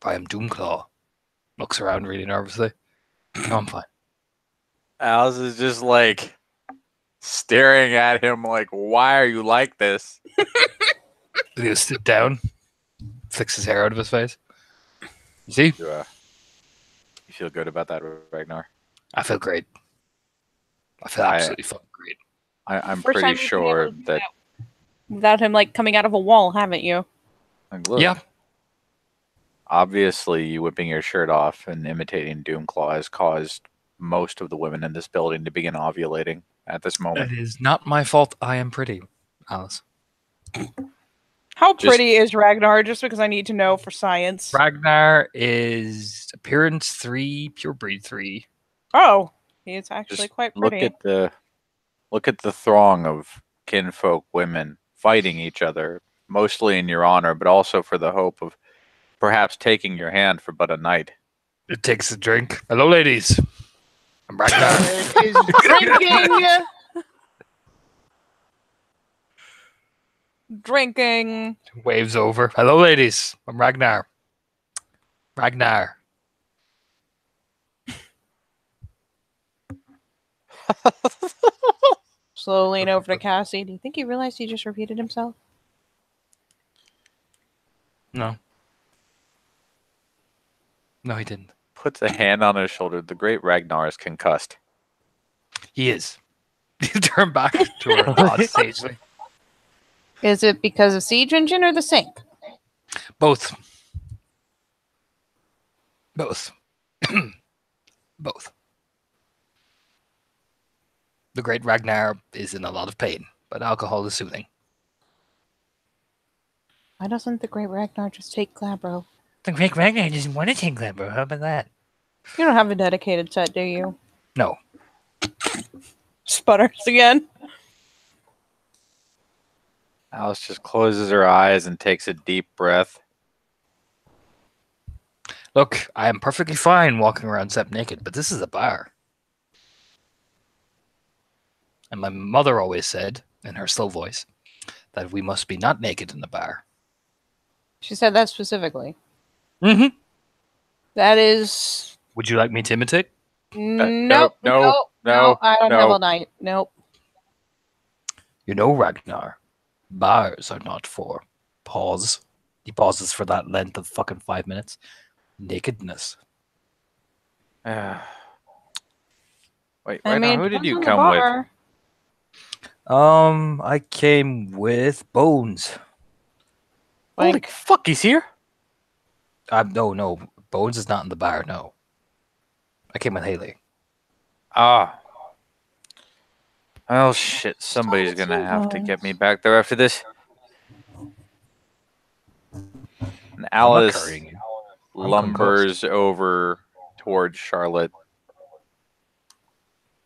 For I am Doomclaw. Looks around really nervously. No, I'm fine. Alice is just like staring at him like, why are you like this? He'll sit down, flicks his hair out of his face. You see? You feel good about that, Ragnar? I feel great. I feel I- absolutely fucking great. I'm First time pretty you've been able sure to do that. Without him, like, coming out of a wall, haven't you? Like, look, Yeah. obviously, you whipping your shirt off and imitating Doomclaw has caused most of the women in this building to begin ovulating at this moment. It is not my fault I am pretty, Alice. How Just- pretty is Ragnar? Just because I need to know for science. Ragnar is appearance 3, pure breed 3. Oh, he is actually Just quite Look pretty. at the throng of kinfolk women fighting each other, mostly in your honor, but also for the hope of perhaps taking your hand for but a night. It takes a drink. Hello, ladies. I'm Ragnar. Is drinking. Drinking. Waves over. Hello, ladies. I'm Ragnar. Ragnar. Slowly lean over to Cassie. Do you think he realized he just repeated himself? No. No, he didn't. Puts a hand on his shoulder. The great Ragnar is concussed. He is. You turn back to her nod sagely. Is it because of Siege Engine or the sink? Both. Both. Both. The great Ragnar is in a lot of pain, but alcohol is soothing. Why doesn't the great Ragnar just take Glabro? The great Ragnar doesn't want to take Glamber. How about that? You don't have a dedicated set, do you? No. Sputters again. Alice just closes her eyes and takes a deep breath. Look, I am perfectly fine walking around Sepp naked, but this is a bar. And my mother always said, in her slow voice, that we must be not naked in the bar. She said that specifically. Mm-hmm. That is. Would you like me to imitate? Nope. no, I don't no. have all night. Nope. You know, Ragnar, bars are not for pause. He pauses for that length of fucking 5 minutes. Nakedness. Wait, I Ragnar, mean, who did you depends on come the with? bar. I came with Bones. Holy Like, fuck, he's here? No, Bones is not in the bar, no. I came with Haley. Ah. Oh shit, somebody's gonna have to get me back there after this. And I'm not Alice carrying you. lumbers over towards Charlotte.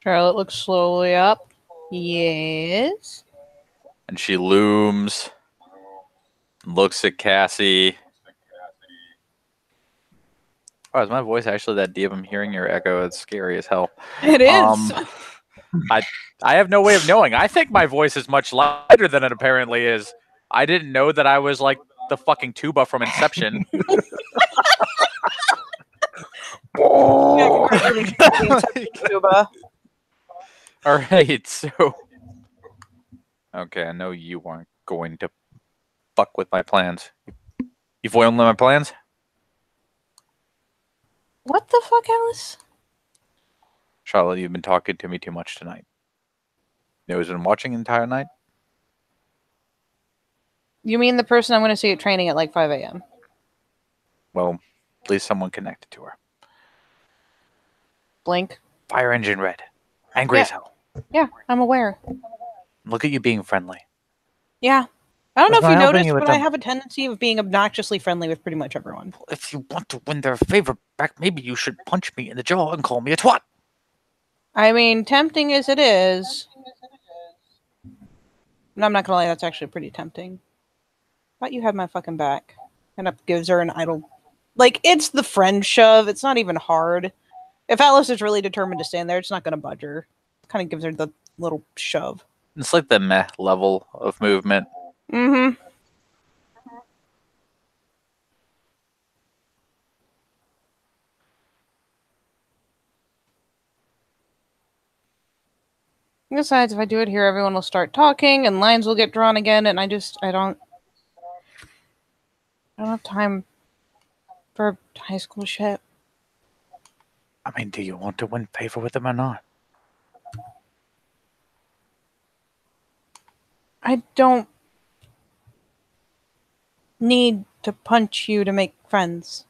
Charlotte looks slowly up. Yes. And she looms, looks at Cassie. Oh, is my voice actually that deep? I'm hearing your echo. It's scary as hell. It is. I have no way of knowing. I think my voice is much lighter than it apparently is. I didn't know that I was like the fucking tuba from Inception. Yeah, congratulations, Tuba. All right, so. Okay, I know you weren't going to fuck with my plans. You foiled my plans? What the fuck, Alice? Charlotte, you've been talking to me too much tonight. You know who's been watching the entire night? You mean the person I'm going to see at training at like 5 a.m.? Well, at least someone connected to her. Blink. Fire engine red. Angry Yeah. as hell. Yeah, I'm aware. Look at you being friendly. Yeah. I don't know That's if you not helping noticed, you with but I them. have a tendency of being obnoxiously friendly with pretty much everyone. If you want to win their favor back, maybe you should punch me in the jaw and call me a twat. I mean, tempting as it is. And I'm not going to lie, that's actually pretty tempting. But you have my fucking back. And it gives her an idle. Like, it's the friend shove. It's not even hard. If Alice is really determined to stand there, it's not going to budge her. Kind of gives her the little shove. It's like the meh level of movement. Mm-hmm. Besides, if I do it here, everyone will start talking and lines will get drawn again, and I don't have time for high school shit. I mean, do you want to win favor with them or not? I don't need to punch you to make friends.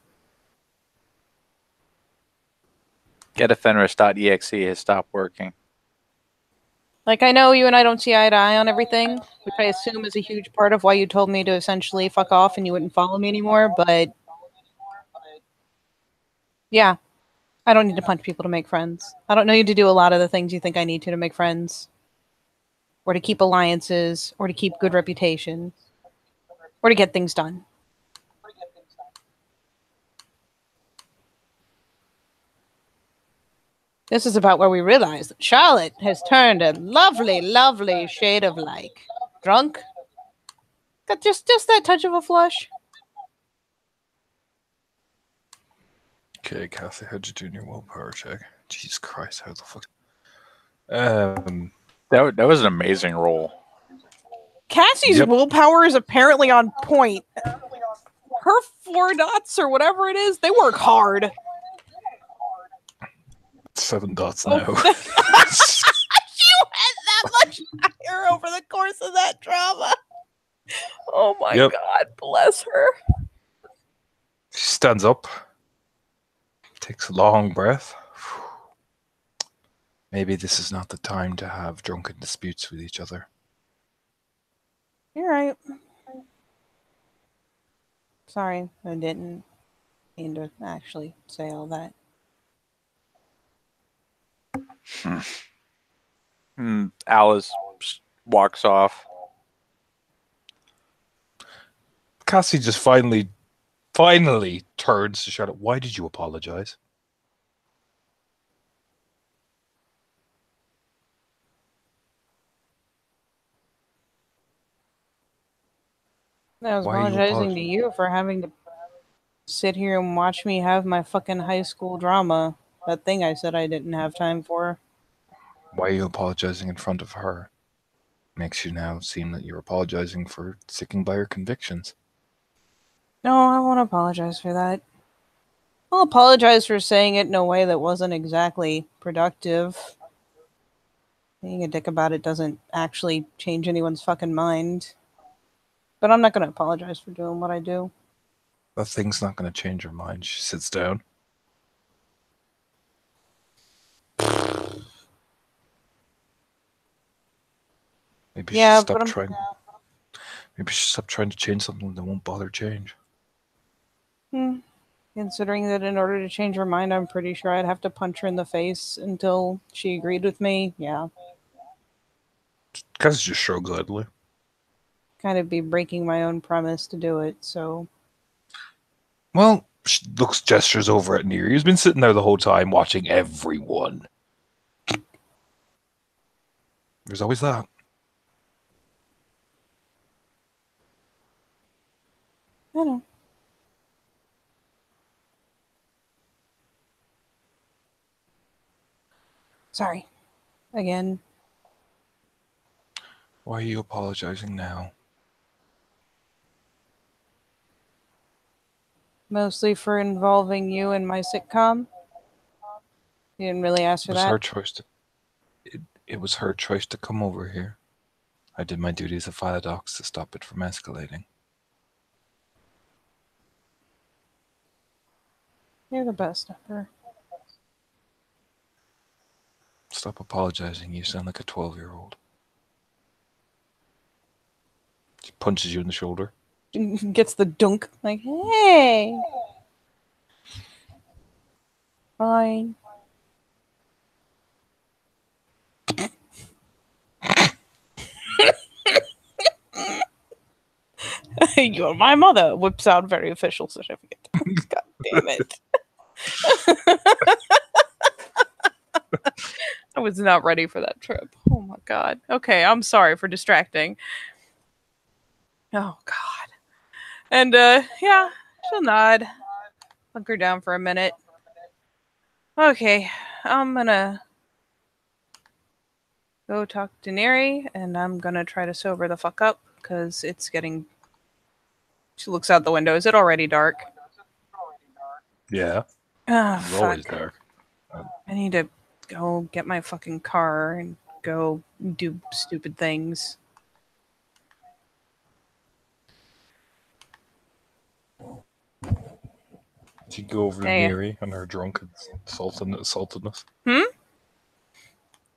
Getafenris.exe has stopped working. Like, I know you and I don't see eye to eye on everything, which I assume is a huge part of why you told me to essentially fuck off and you wouldn't follow me anymore, but yeah, I don't need to punch people to make friends. I don't need to do a lot of the things you think I need to make friends, or to keep alliances, or to keep good reputation, or to get things done. This is about where we realize that Charlotte has turned a lovely, lovely shade of like drunk. Got just that touch of a flush. Okay, Kathy, how'd you do in your willpower check? Jesus Christ, how the fuck? That was an amazing roll. Cassie's Yep. willpower is apparently on point. Her 4 dots or whatever it is, they work hard. 7 dots Oh, now. You had that much higher over the course of that drama. Oh my Yep. God, bless her. She stands up, takes a long breath. Maybe this is not the time to have drunken disputes with each other. You're right. Sorry, I didn't mean to actually say all that. Alice walks off. Cassie just finally turns to Charlotte. Why did you apologize? I was Why are you apologizing to apologizing? you for having to sit here and watch me have my fucking high school drama. That thing I said I didn't have time for. Why are you apologizing in front of her? Makes you now seem that you're apologizing for sticking by your convictions. No, I won't apologize for that. I'll apologize for saying it in a way that wasn't exactly productive. Being a dick about it doesn't actually change anyone's fucking mind. But I'm not going to apologize for doing what I do. That thing's not going to change her mind. She sits down. Maybe Yeah, she should but stop I'm- trying. Maybe she should stop trying to change something that won't bother change. Considering that in order to change her mind, I'm pretty sure I'd have to punch her in the face until she agreed with me. Yeah. Cassie just shrugs lightly. Kind of be breaking my own premise to do it, so. Well, she looks, gestures over at Neri. He's been sitting there the whole time watching everyone. There's always that. I know. Sorry. Again. Why are you apologizing now? Mostly for involving you in my sitcom. You didn't really ask It for was that. her choice to. It was her choice to come over here. I did my duty as a file docs to stop it from escalating. You're the best ever. Stop apologizing. You sound like a 12-year-old. She punches you in the shoulder. Gets the dunk. Like, hey. Fine. You're my mother. Whips out very official certificate. God damn it. I was not ready for that trip. Oh my god. Okay, I'm sorry for distracting. Oh god. And yeah, she'll nod. Hunker down for a minute. Okay, I'm gonna go talk to Neri, and I'm gonna try to sober the fuck up, because it's getting... She looks out the window. Is it already dark? Yeah, Ah, it's always fuck. dark. I need to go get my fucking car and go do stupid things. She'd go over to Hey. Neri and her drunken saltedness. Hmm?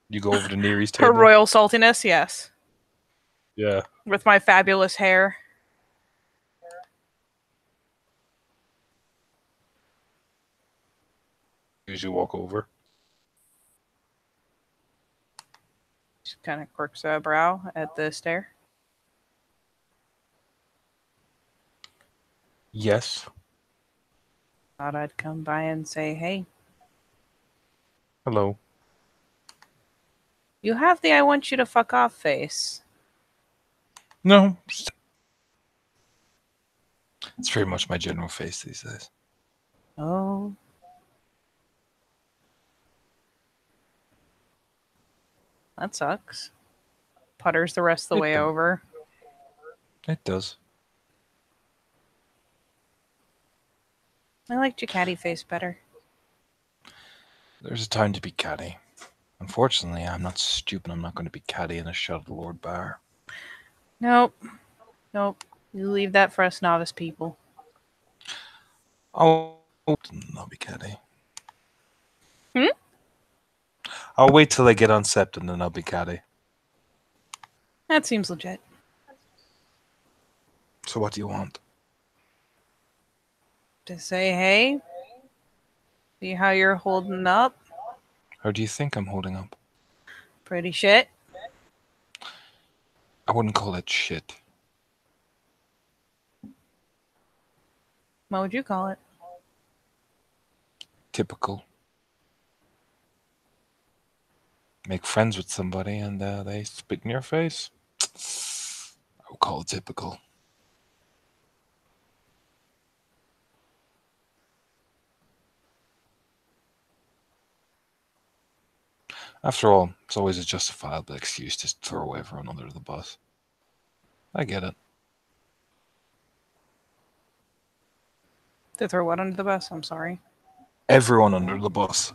You go over to Neri's Her table. royal saltiness, yes. Yeah. With my fabulous hair. As you walk over. She kind of quirks a brow at the stare. Yes. Thought I'd come by and say, hey. Hello. You have the I want you to fuck off face. No. It's very much my general face these days. Oh. That sucks. Putters the rest of the It way does. over. It does. I liked your catty face better. There's a time to be catty. Unfortunately, I'm not stupid. I'm not going to be catty in a Shut of the Lord bar. Nope. Nope. You leave that for us novice people. I'll be catty. Hmm? I'll wait till I get on Sept and then I'll be catty. That seems legit. So what do you want? To say, hey, see how you're holding up? How do you think I'm holding up? Pretty shit. I wouldn't call it shit. What would you call it? Typical. Make friends with somebody and they spit in your face. I would call it typical. After all, it's always a justifiable excuse to throw everyone under the bus. I get it. To throw what under the bus? I'm sorry. Everyone under the bus.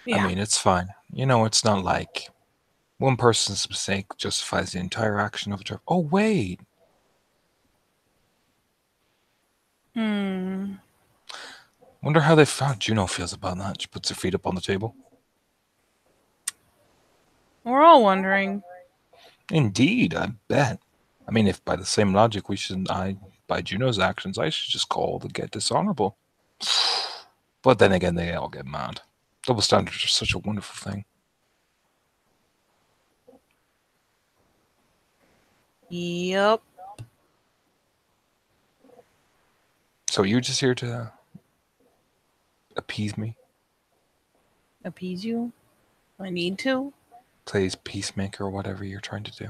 Yeah. I mean, it's fine. You know, it's not like one person's mistake justifies the entire action of a driver. Oh, wait. Wonder how Juno feels about that. She puts her feet up on the table. We're all wondering. Indeed, I bet. I mean, if by the same logic by Juno's actions, I should just call the get dishonorable. But then again, they all get mad. Double standards are such a wonderful thing. Yep. So you're just here to appease me? Appease you? I need to? plays peacemaker or whatever you're trying to do.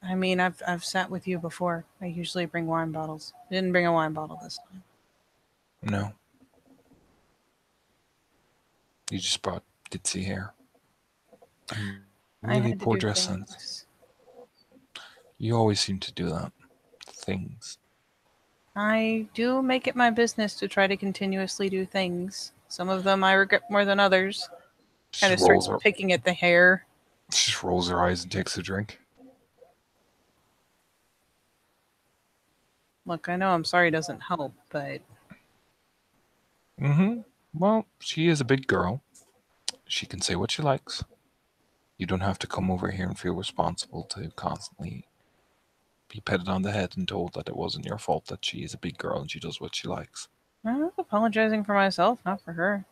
I mean, I've sat with you before. I usually bring wine bottles. I didn't bring a wine bottle this time. No. You just brought ditzy hair. And I really had to poor do dress sense. things. You always seem to do that. Things. I do make it my business to try to continuously do things. Some of them I regret more than others. Kind of starts picking at the hair. She just rolls her eyes and takes a drink. Look, I know I'm sorry doesn't help, but Well, she is a big girl. She can say what she likes. You don't have to come over here and feel responsible to constantly be patted on the head and told that it wasn't your fault that she is a big girl and she does what she likes. I'm apologizing for myself, not for her.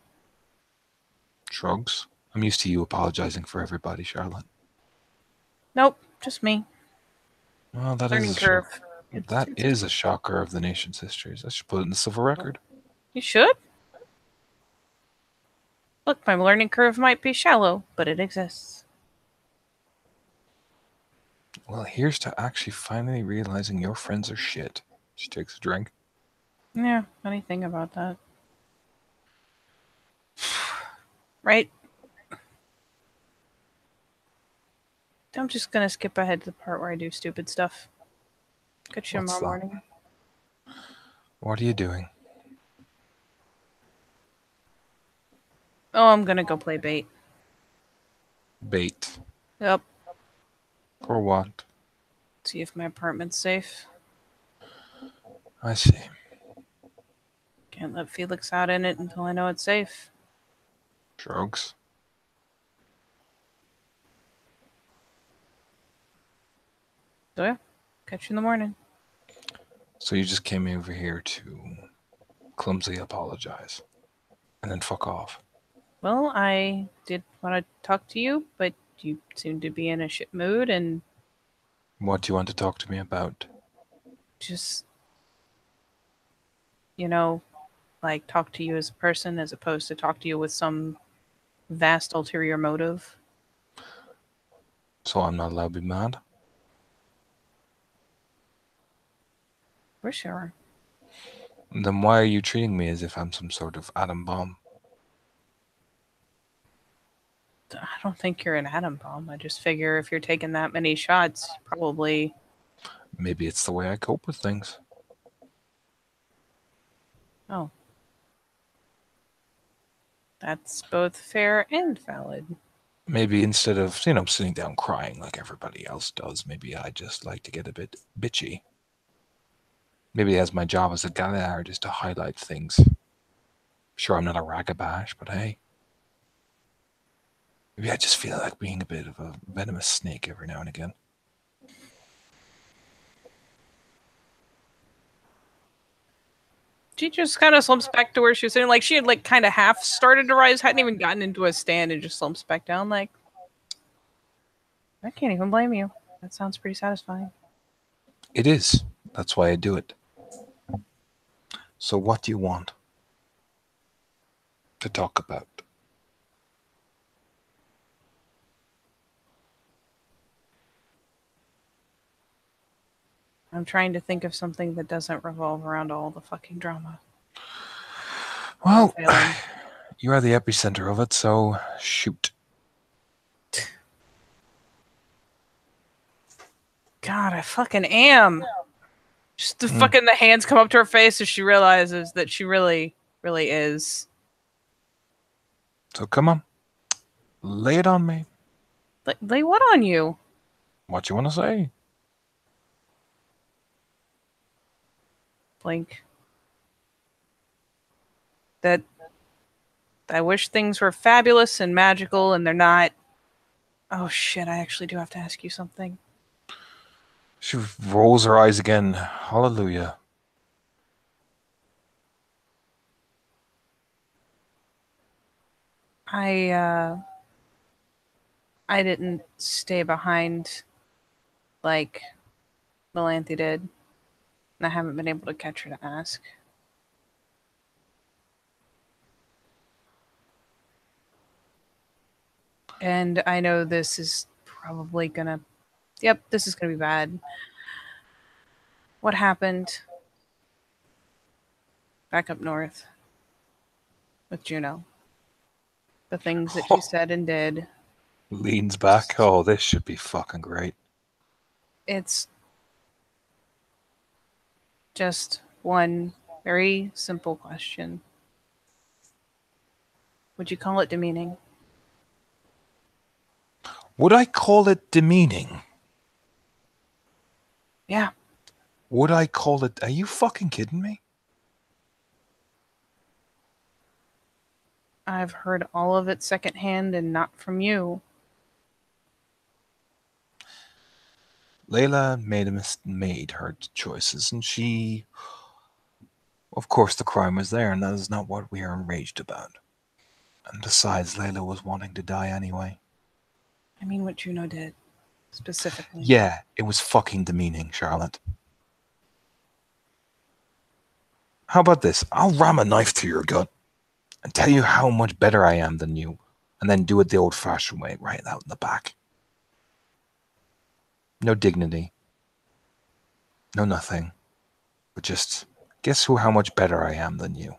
Shrugs. I'm used to you apologizing for everybody, Charlotte. Nope, just me. Well, that Learning is a curve. That is a shocker of the nation's histories. I should put it in the silver record. You should. Look, my learning curve might be shallow, but it exists. Well, here's to actually finally realizing your friends are shit. She takes a drink. Yeah, funny thing about that. Right? I'm just gonna skip ahead to the part where I do stupid stuff. Catch you tomorrow morning. What are you doing? Oh, I'm gonna go play bait. Bait. Yep. For what? See if my apartment's safe. I see. Can't let Felix out in it until I know it's safe. Drugs. So yeah, catch you in the morning. So you just came over here to clumsily apologize and then fuck off. Well, I did want to talk to you, but you seem to be in a shit mood and... What do you want to talk to me about? Just, you know, like talk to you as a person as opposed to talk to you with some vast ulterior motive. So I'm not allowed to be mad? For sure. Then why are you treating me as if I'm some sort of atom bomb? I don't think you're an atom bomb. I just figure if you're taking that many shots, probably... Maybe it's the way I cope with things. Oh. That's both fair and valid. Maybe instead of, sitting down crying like everybody else does, maybe I just like to get a bit bitchy. Maybe that's my job as a galliard, is to highlight things. Sure, I'm not a ragabash, but hey. Maybe I just feel like being a bit of a venomous snake every now and again. She just kind of slumps back to where she was sitting. Like, she had, like, kind of half started to rise, hadn't even gotten into a stand, and just slumps back down, like... I can't even blame you. That sounds pretty satisfying. It is. That's why I do it. So what do you want to talk about? I'm trying to think of something that doesn't revolve around all the fucking drama. Well, you are the epicenter of it, so shoot. God, I fucking am. Just the fucking the hands come up to her face as she realizes that she really, really is. So come on. Lay it on me. Lay what on you? What you want to say? Like, that I wish things were fabulous and magical, and they're not. Oh shit, I actually do have to ask you something. She rolls her eyes again. Hallelujah. I didn't stay behind like Melanthe did. And I haven't been able to catch her to ask. And I know this is probably gonna... Yep, this is gonna be bad. What happened back up north with Juno? The things that she said and did. Leans back. Oh, this should be fucking great. It's just one very simple question. Would you call it demeaning? Would I call it demeaning? Yeah. Would I call it... Are you fucking kidding me? I've heard all of it secondhand and not from you. Layla made her choices, and she... Of course, the crime was there, and that is not what we are enraged about. And besides, Layla was wanting to die anyway. I mean what Juno did, specifically. Yeah, it was fucking demeaning, Charlotte. How about this? I'll ram a knife to your gut and tell you how much better I am than you, and then do it the old-fashioned way, right out in the back. No dignity. No nothing. But just, guess how much better I am than you.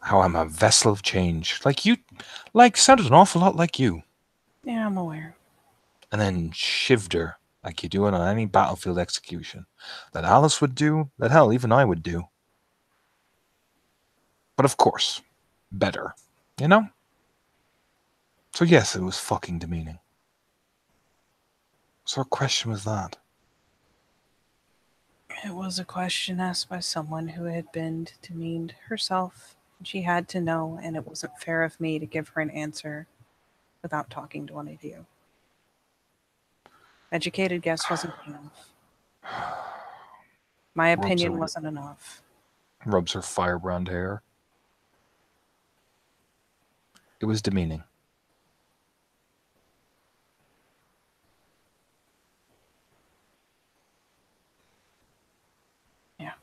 How I'm a vessel of change. Like you, sounded an awful lot like you. Yeah, I'm aware. And then shivved her, like you do it on any battlefield execution. That Alice would do, that hell, even I would do. But of course, better. You know? So yes, it was fucking demeaning. So what question was that? It was a question asked by someone who had been demeaned herself. She had to know, and it wasn't fair of me to give her an answer without talking to one of you. Educated guess wasn't enough. My opinion wasn't enough. Rubs her firebrand hair. It was demeaning. Yeah.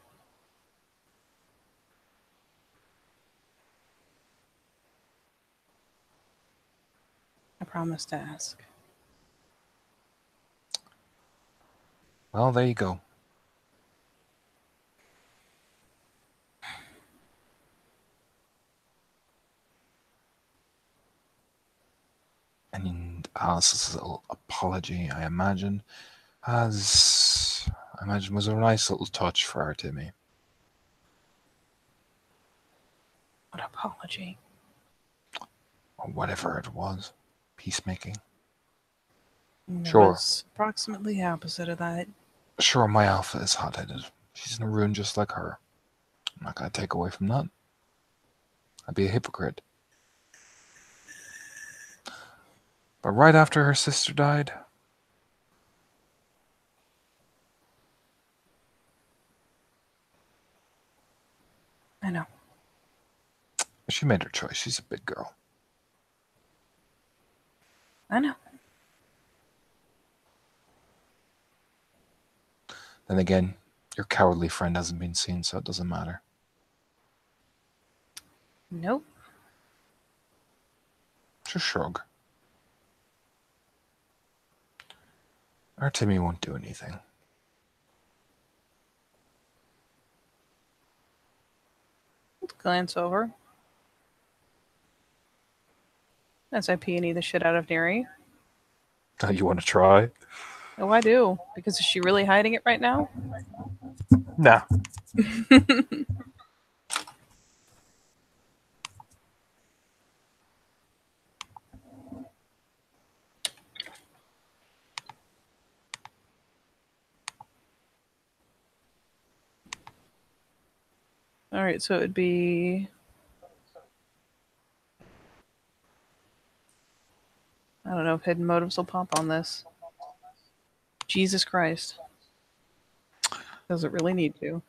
I promised to ask. Well, there you go. And Alice's little apology, I imagine, was a nice little touch for her, Timmy. What apology? Or whatever it was. Peacemaking. Sure. It was approximately the opposite of that. Sure, my alpha is hot-headed. She's in a ruin just like her. I'm not going to take away from that. I'd be a hypocrite. But right after her sister died... I know. She made her choice. She's a big girl. I know. Then again, your cowardly friend hasn't been seen, so it doesn't matter. Nope. Just shrug. Our Timmy won't do anything. Let's glance over. As I peony the shit out of Neri. You want to try? Oh, I do. Because is she really hiding it right now? Nah. Alright, so it would be... I don't know if hidden motives will pop on this. Jesus Christ. Does it really need to?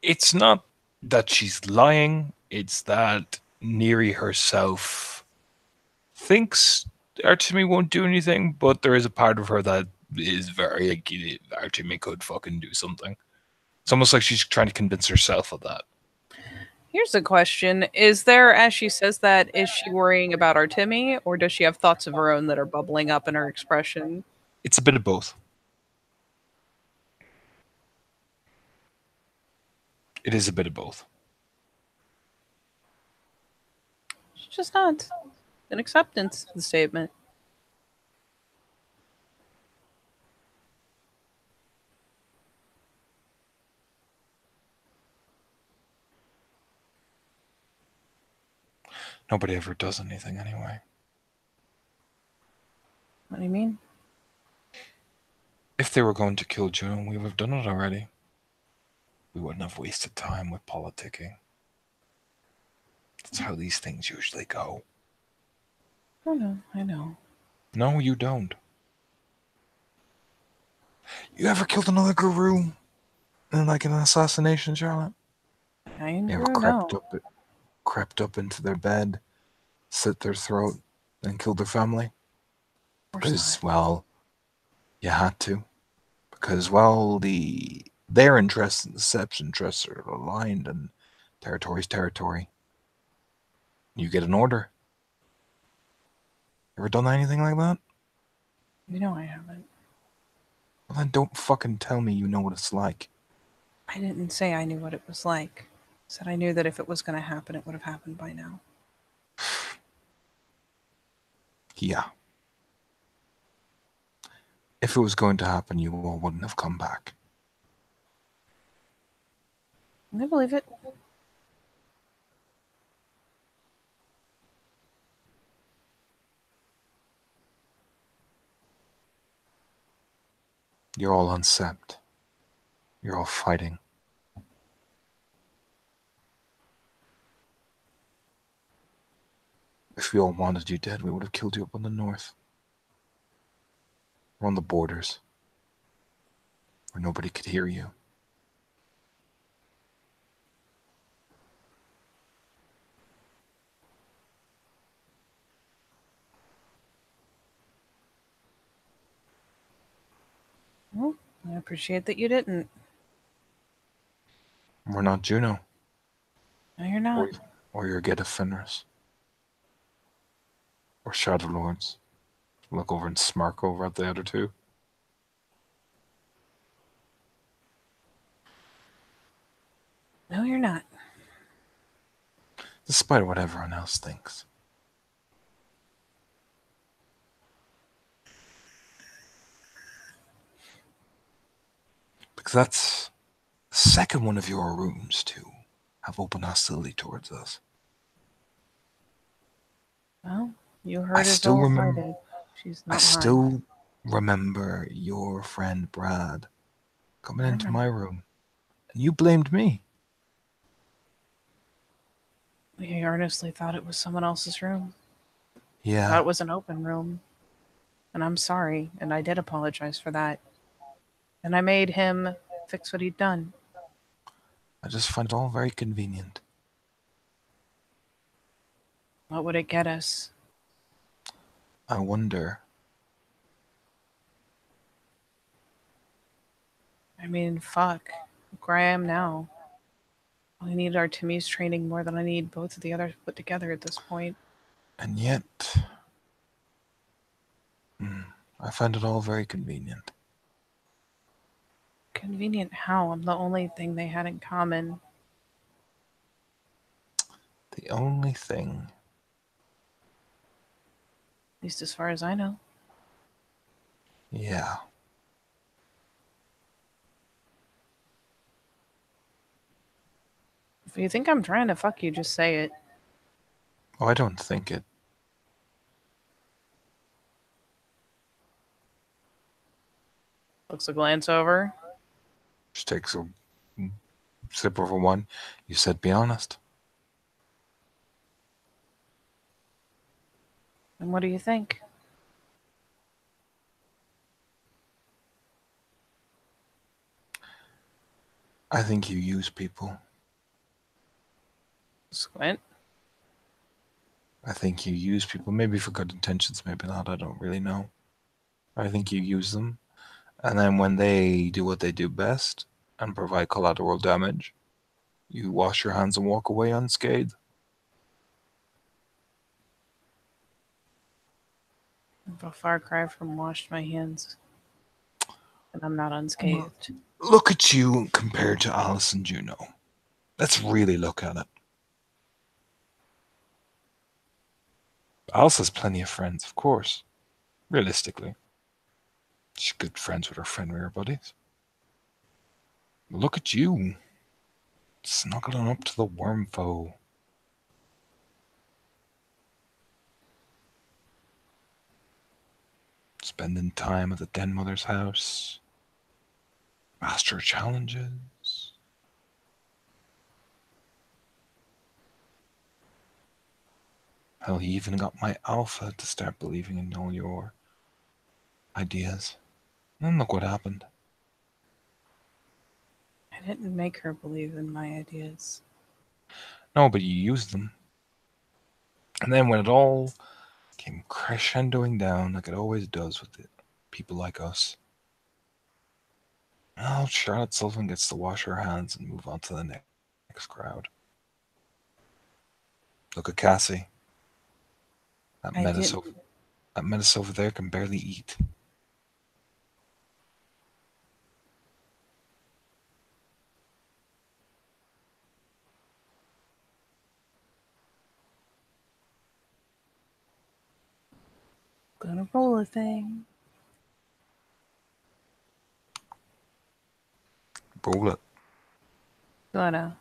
It's not that she's lying, it's that Neri herself thinks Artemi won't do anything, but there is a part of her that is very like, Artemi could fucking do something. It's almost like she's trying to convince herself of that. Here's a question. Is there, as she says that, is she worrying about Artemi, or does she have thoughts of her own that are bubbling up in her expression? It's a bit of both. It is a bit of both. She just nods. An acceptance of the statement. Nobody ever does anything anyway. What do you mean? If they were going to kill Juno, we would have done it already. We wouldn't have wasted time with politicking. That's how these things usually go. Oh no, I know. No, you don't. You ever killed another guru in like an assassination, Charlotte? I You ever know. crept up into their bed, slit their throat, and killed their family? Because, well, you had to. Because, well, their interests and the Sep's interests are aligned, and territory's territory. You get an order. Ever done anything like that? You know I haven't. Well, then don't fucking tell me you know what it's like. I didn't say I knew what it was like. I said I knew that if it was going to happen, it would have happened by now. Yeah. If it was going to happen, you all wouldn't have come back. I believe it. You're all unsept. You're all fighting. If we all wanted you dead, we would have killed you up on the north. Or on the borders. Where nobody could hear you. Well, I appreciate that you didn't. We're not Juno. No, you're not. Or your Gate of Fenris. Or Shadow Lords. Look over and smirk over at the other two. No, you're not. Despite what everyone else thinks. Because that's the second one of your rooms to have open hostility towards us. Well, you heard us all fighting. She's not I still remember your friend Brad coming into my room. And you blamed me. We earnestly thought it was someone else's room. Yeah. Thought it was an open room. And I'm sorry, and I did apologize for that. And I made him fix what he'd done. I just find it all very convenient. What would it get us? I wonder. I mean, fuck. Look where I am now. I need Artemi's training more than I need both of the others put together at this point. And yet, I find it all very convenient. Convenient how? I'm the only thing they had in common. The only thing. At least as far as I know. Yeah. If you think I'm trying to fuck you, just say it. Oh, I don't think it. Looks a glance over. Just takes a sip over one. You said be honest. And what do you think? I think you use people. Squint. I think you use people, maybe for good intentions, maybe not, I don't really know. I think you use them, and then when they do what they do best and provide collateral damage, You wash your hands and walk away unscathed. A far cry from washed my hands. And I'm not unscathed. Look at you compared to Alice and Juno. Let's really look at it. Alice has plenty of friends, of course. Realistically. She's good friends with her Fenrir buddies. But look at you. Snuggling up to the worm foe. Spending time at the Den Mother's house. Master challenges. Hell, he even got my alpha to start believing in all your ideas. And look what happened. I didn't make her believe in my ideas. No, but you used them. And then when it all came crescendoing down, like it always does with people like us, well, Charlotte Sullivan gets to wash her hands and move on to the next crowd. Look at Cassie. That menace over there can barely eat. Gonna roll a thing. Roll it. Gonna.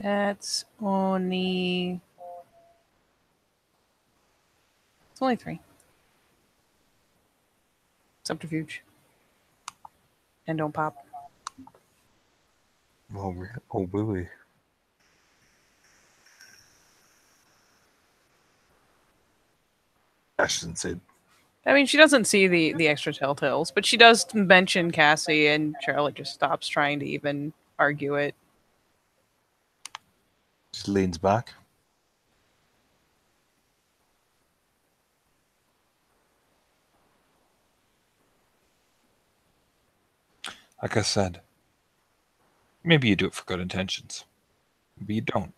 That's only... It's only 3. Subterfuge. And don't pop. Oh, really? I shouldn't say. I mean, she doesn't see the extra telltales, but she does mention Cassie, and Charlotte just stops trying to even argue it. Just leans back. Like I said, maybe you do it for good intentions. Maybe you don't.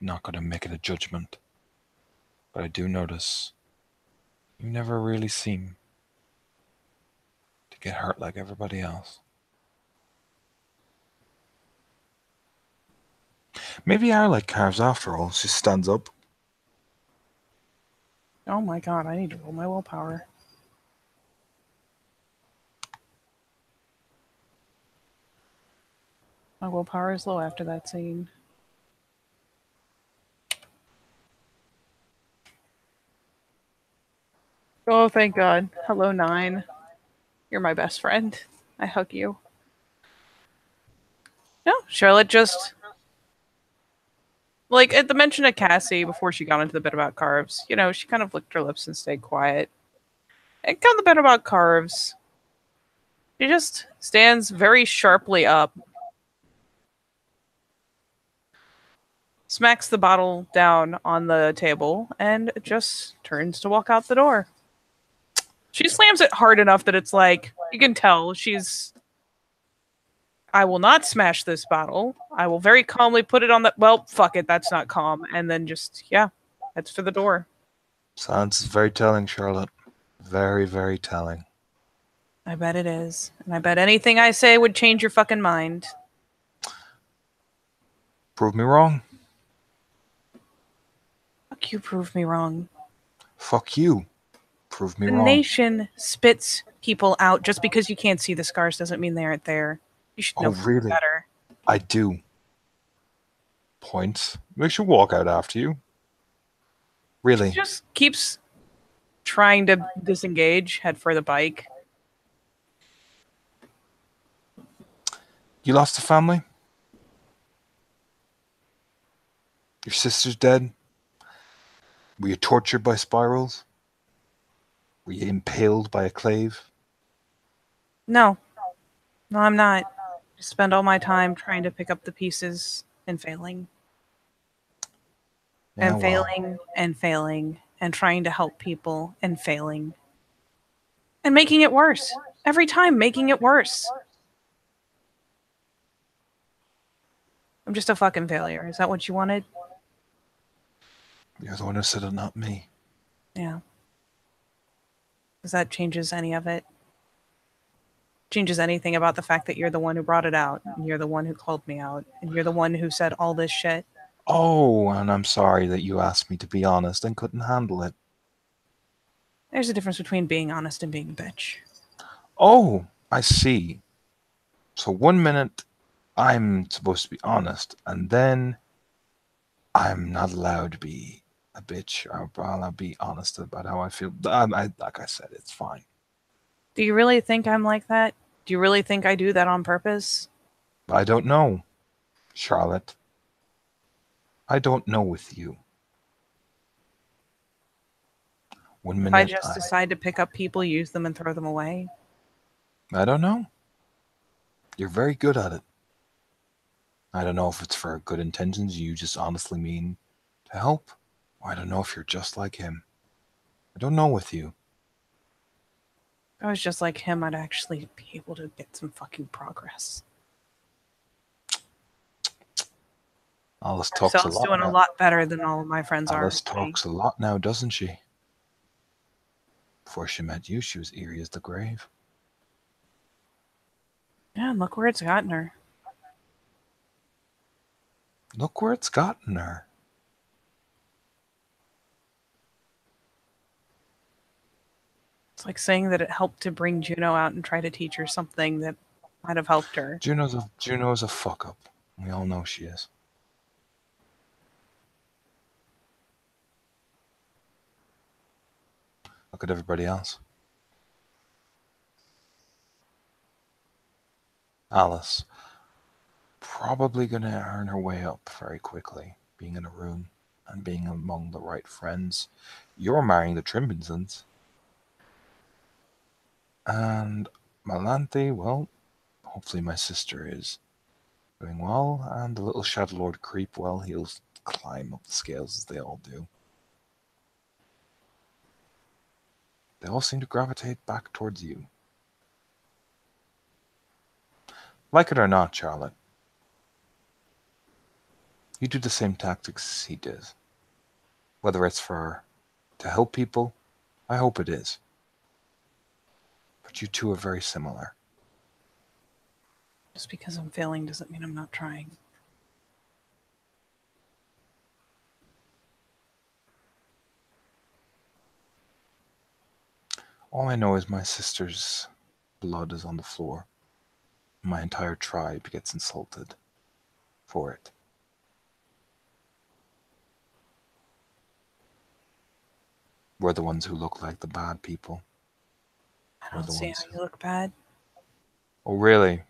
Not going to make it a judgment. But I do notice you never really seem to get hurt like everybody else. Maybe I like Carves after all. She stands up. Oh my god, I need to roll my willpower. My willpower is low after that scene. Oh, thank God. Hello, 9. You're my best friend. I hug you. No, Charlotte just... Like, at the mention of Cassie, before she got into the bit about Carves, you know, she kind of licked her lips and stayed quiet. And got the bit about Carves. She just stands very sharply up. Smacks the bottle down on the table and just turns to walk out the door. She slams it hard enough that it's like, you can tell she's... I will not smash this bottle. I will very calmly put it on the... Well, fuck it, that's not calm. And then just, yeah, heads for the door. Sounds very telling, Charlotte. Very, very telling. I bet it is. And I bet anything I say would change your fucking mind. Prove me wrong. Fuck you, prove me wrong. Fuck you. Prove me The wrong. nation spits people out. Just because you can't see the scars doesn't mean they aren't there. You should know really? better. I do. Points. Makes you walk out after you. Really? She just keeps trying to disengage, head for the bike. You lost a family? Your sister's dead? Were you tortured by spirals? Were you impaled by a clave? No. No, I'm not. I spend all my time trying to pick up the pieces and failing. Yeah, And failing and failing and trying to help people and failing. And making it worse. Every time making it worse. I'm just a fucking failure. Is that what you wanted? You're the one who said it, not me. Yeah. Because that changes any of it. Changes anything about the fact that you're the one who brought it out. And you're the one who called me out. And you're the one who said all this shit. Oh, and I'm sorry that you asked me to be honest and couldn't handle it. There's a difference between being honest and being a bitch. Oh, I see. So 1 minute I'm supposed to be honest, and then I'm not allowed to be a bitch. I'll be honest about how I feel. Like I said, it's fine. Do you really think I'm like that? Do you really think I do that on purpose? I don't know, Charlotte. I don't know with you. 1 If minute I just decide to pick up people, use them, and throw them away? I don't know. You're very good at it. I don't know if it's for good intentions you just honestly mean to help. Or I don't know if you're just like him. I don't know with you. If I was just like him, I'd actually be able to get some fucking progress. Alice talks a Marcel's lot doing now. a lot better than all of my friends Alice are. talks a lot now, doesn't she? Before she met you, she was eerie as the grave. Yeah, and look where it's gotten her. Look where it's gotten her. It's like saying that it helped to bring Juno out and try to teach her something that might have helped her. Juno's a fuck up. We all know she is. Look at everybody else. Alice, probably gonna earn her way up very quickly, being in a room and being among the right friends. You're marrying the Trimbinsons. And Malanthe, well, hopefully my sister is doing well, and the little Shadow Lord Creep, well, he'll climb up the scales as they all do. They all seem to gravitate back towards you. Like it or not, Charlotte, you do the same tactics as he does. Whether it's to help people, I hope it is. But you two are very similar. Just because I'm failing doesn't mean I'm not trying. All I know is my sister's blood is on the floor. My entire tribe gets insulted for it. We're the ones who look like the bad people. I don't see how you look bad. Oh, really?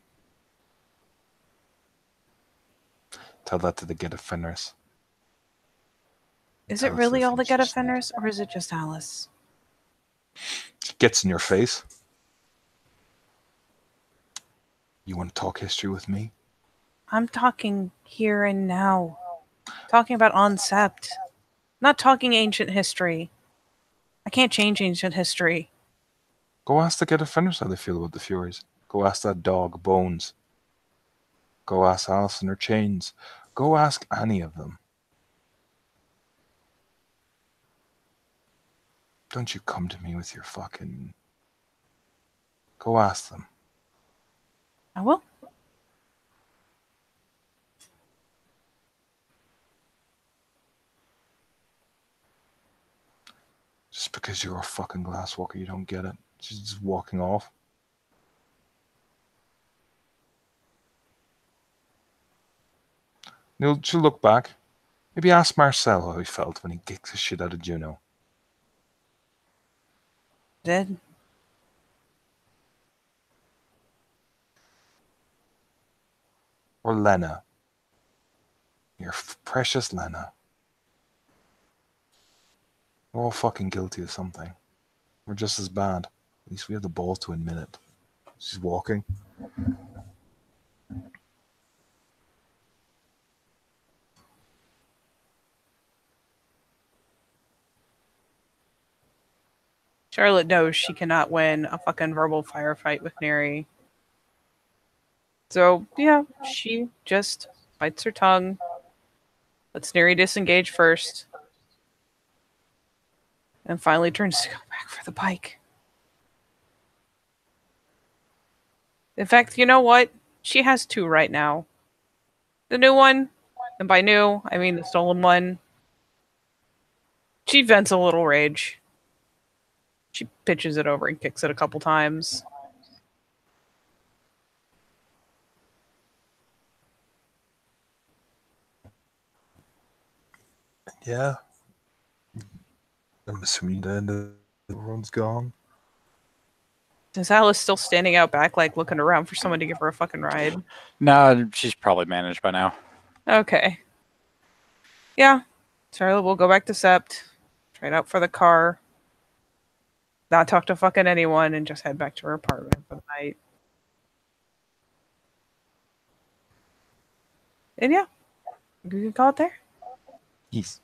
Tell that to the Get Offenders. Is it really all the Get Offenders, or is it just Alice? It gets in your face. You want to talk history with me? I'm talking here and now. Talking about Onsept. Not talking ancient history. I can't change ancient history. Go ask the Get Offenders how they feel about the Furies. Go ask that dog, Bones. Go ask Alice in her chains. Go ask any of them. Don't you come to me with your fucking... Go ask them. I will. Just because you're a fucking glasswalker, you don't get it. She's just walking off. She'll look back. Maybe ask Marcel how he felt when he kicked the shit out of Juno. Did? Or Lena. Your precious Lena. We're all fucking guilty of something. We're just as bad. At least we have the balls to admit it. She's walking. Charlotte knows she cannot win a fucking verbal firefight with Neri. So, yeah, she just bites her tongue. Lets Neri disengage first. And finally turns to go back for the bike. In fact, you know what? She has two right now. The new one, and by new, I mean the stolen one. She vents a little rage. She pitches it over and kicks it a couple times. Yeah. I'm assuming that everyone's gone. Is Alice still standing out back, like looking around for someone to give her a fucking ride? No, she's probably managed by now. Okay. Yeah. Charlotte will go back to Sept, trade out for the car, not talk to fucking anyone, and just head back to her apartment for the night. And yeah, we can call it there. Yes.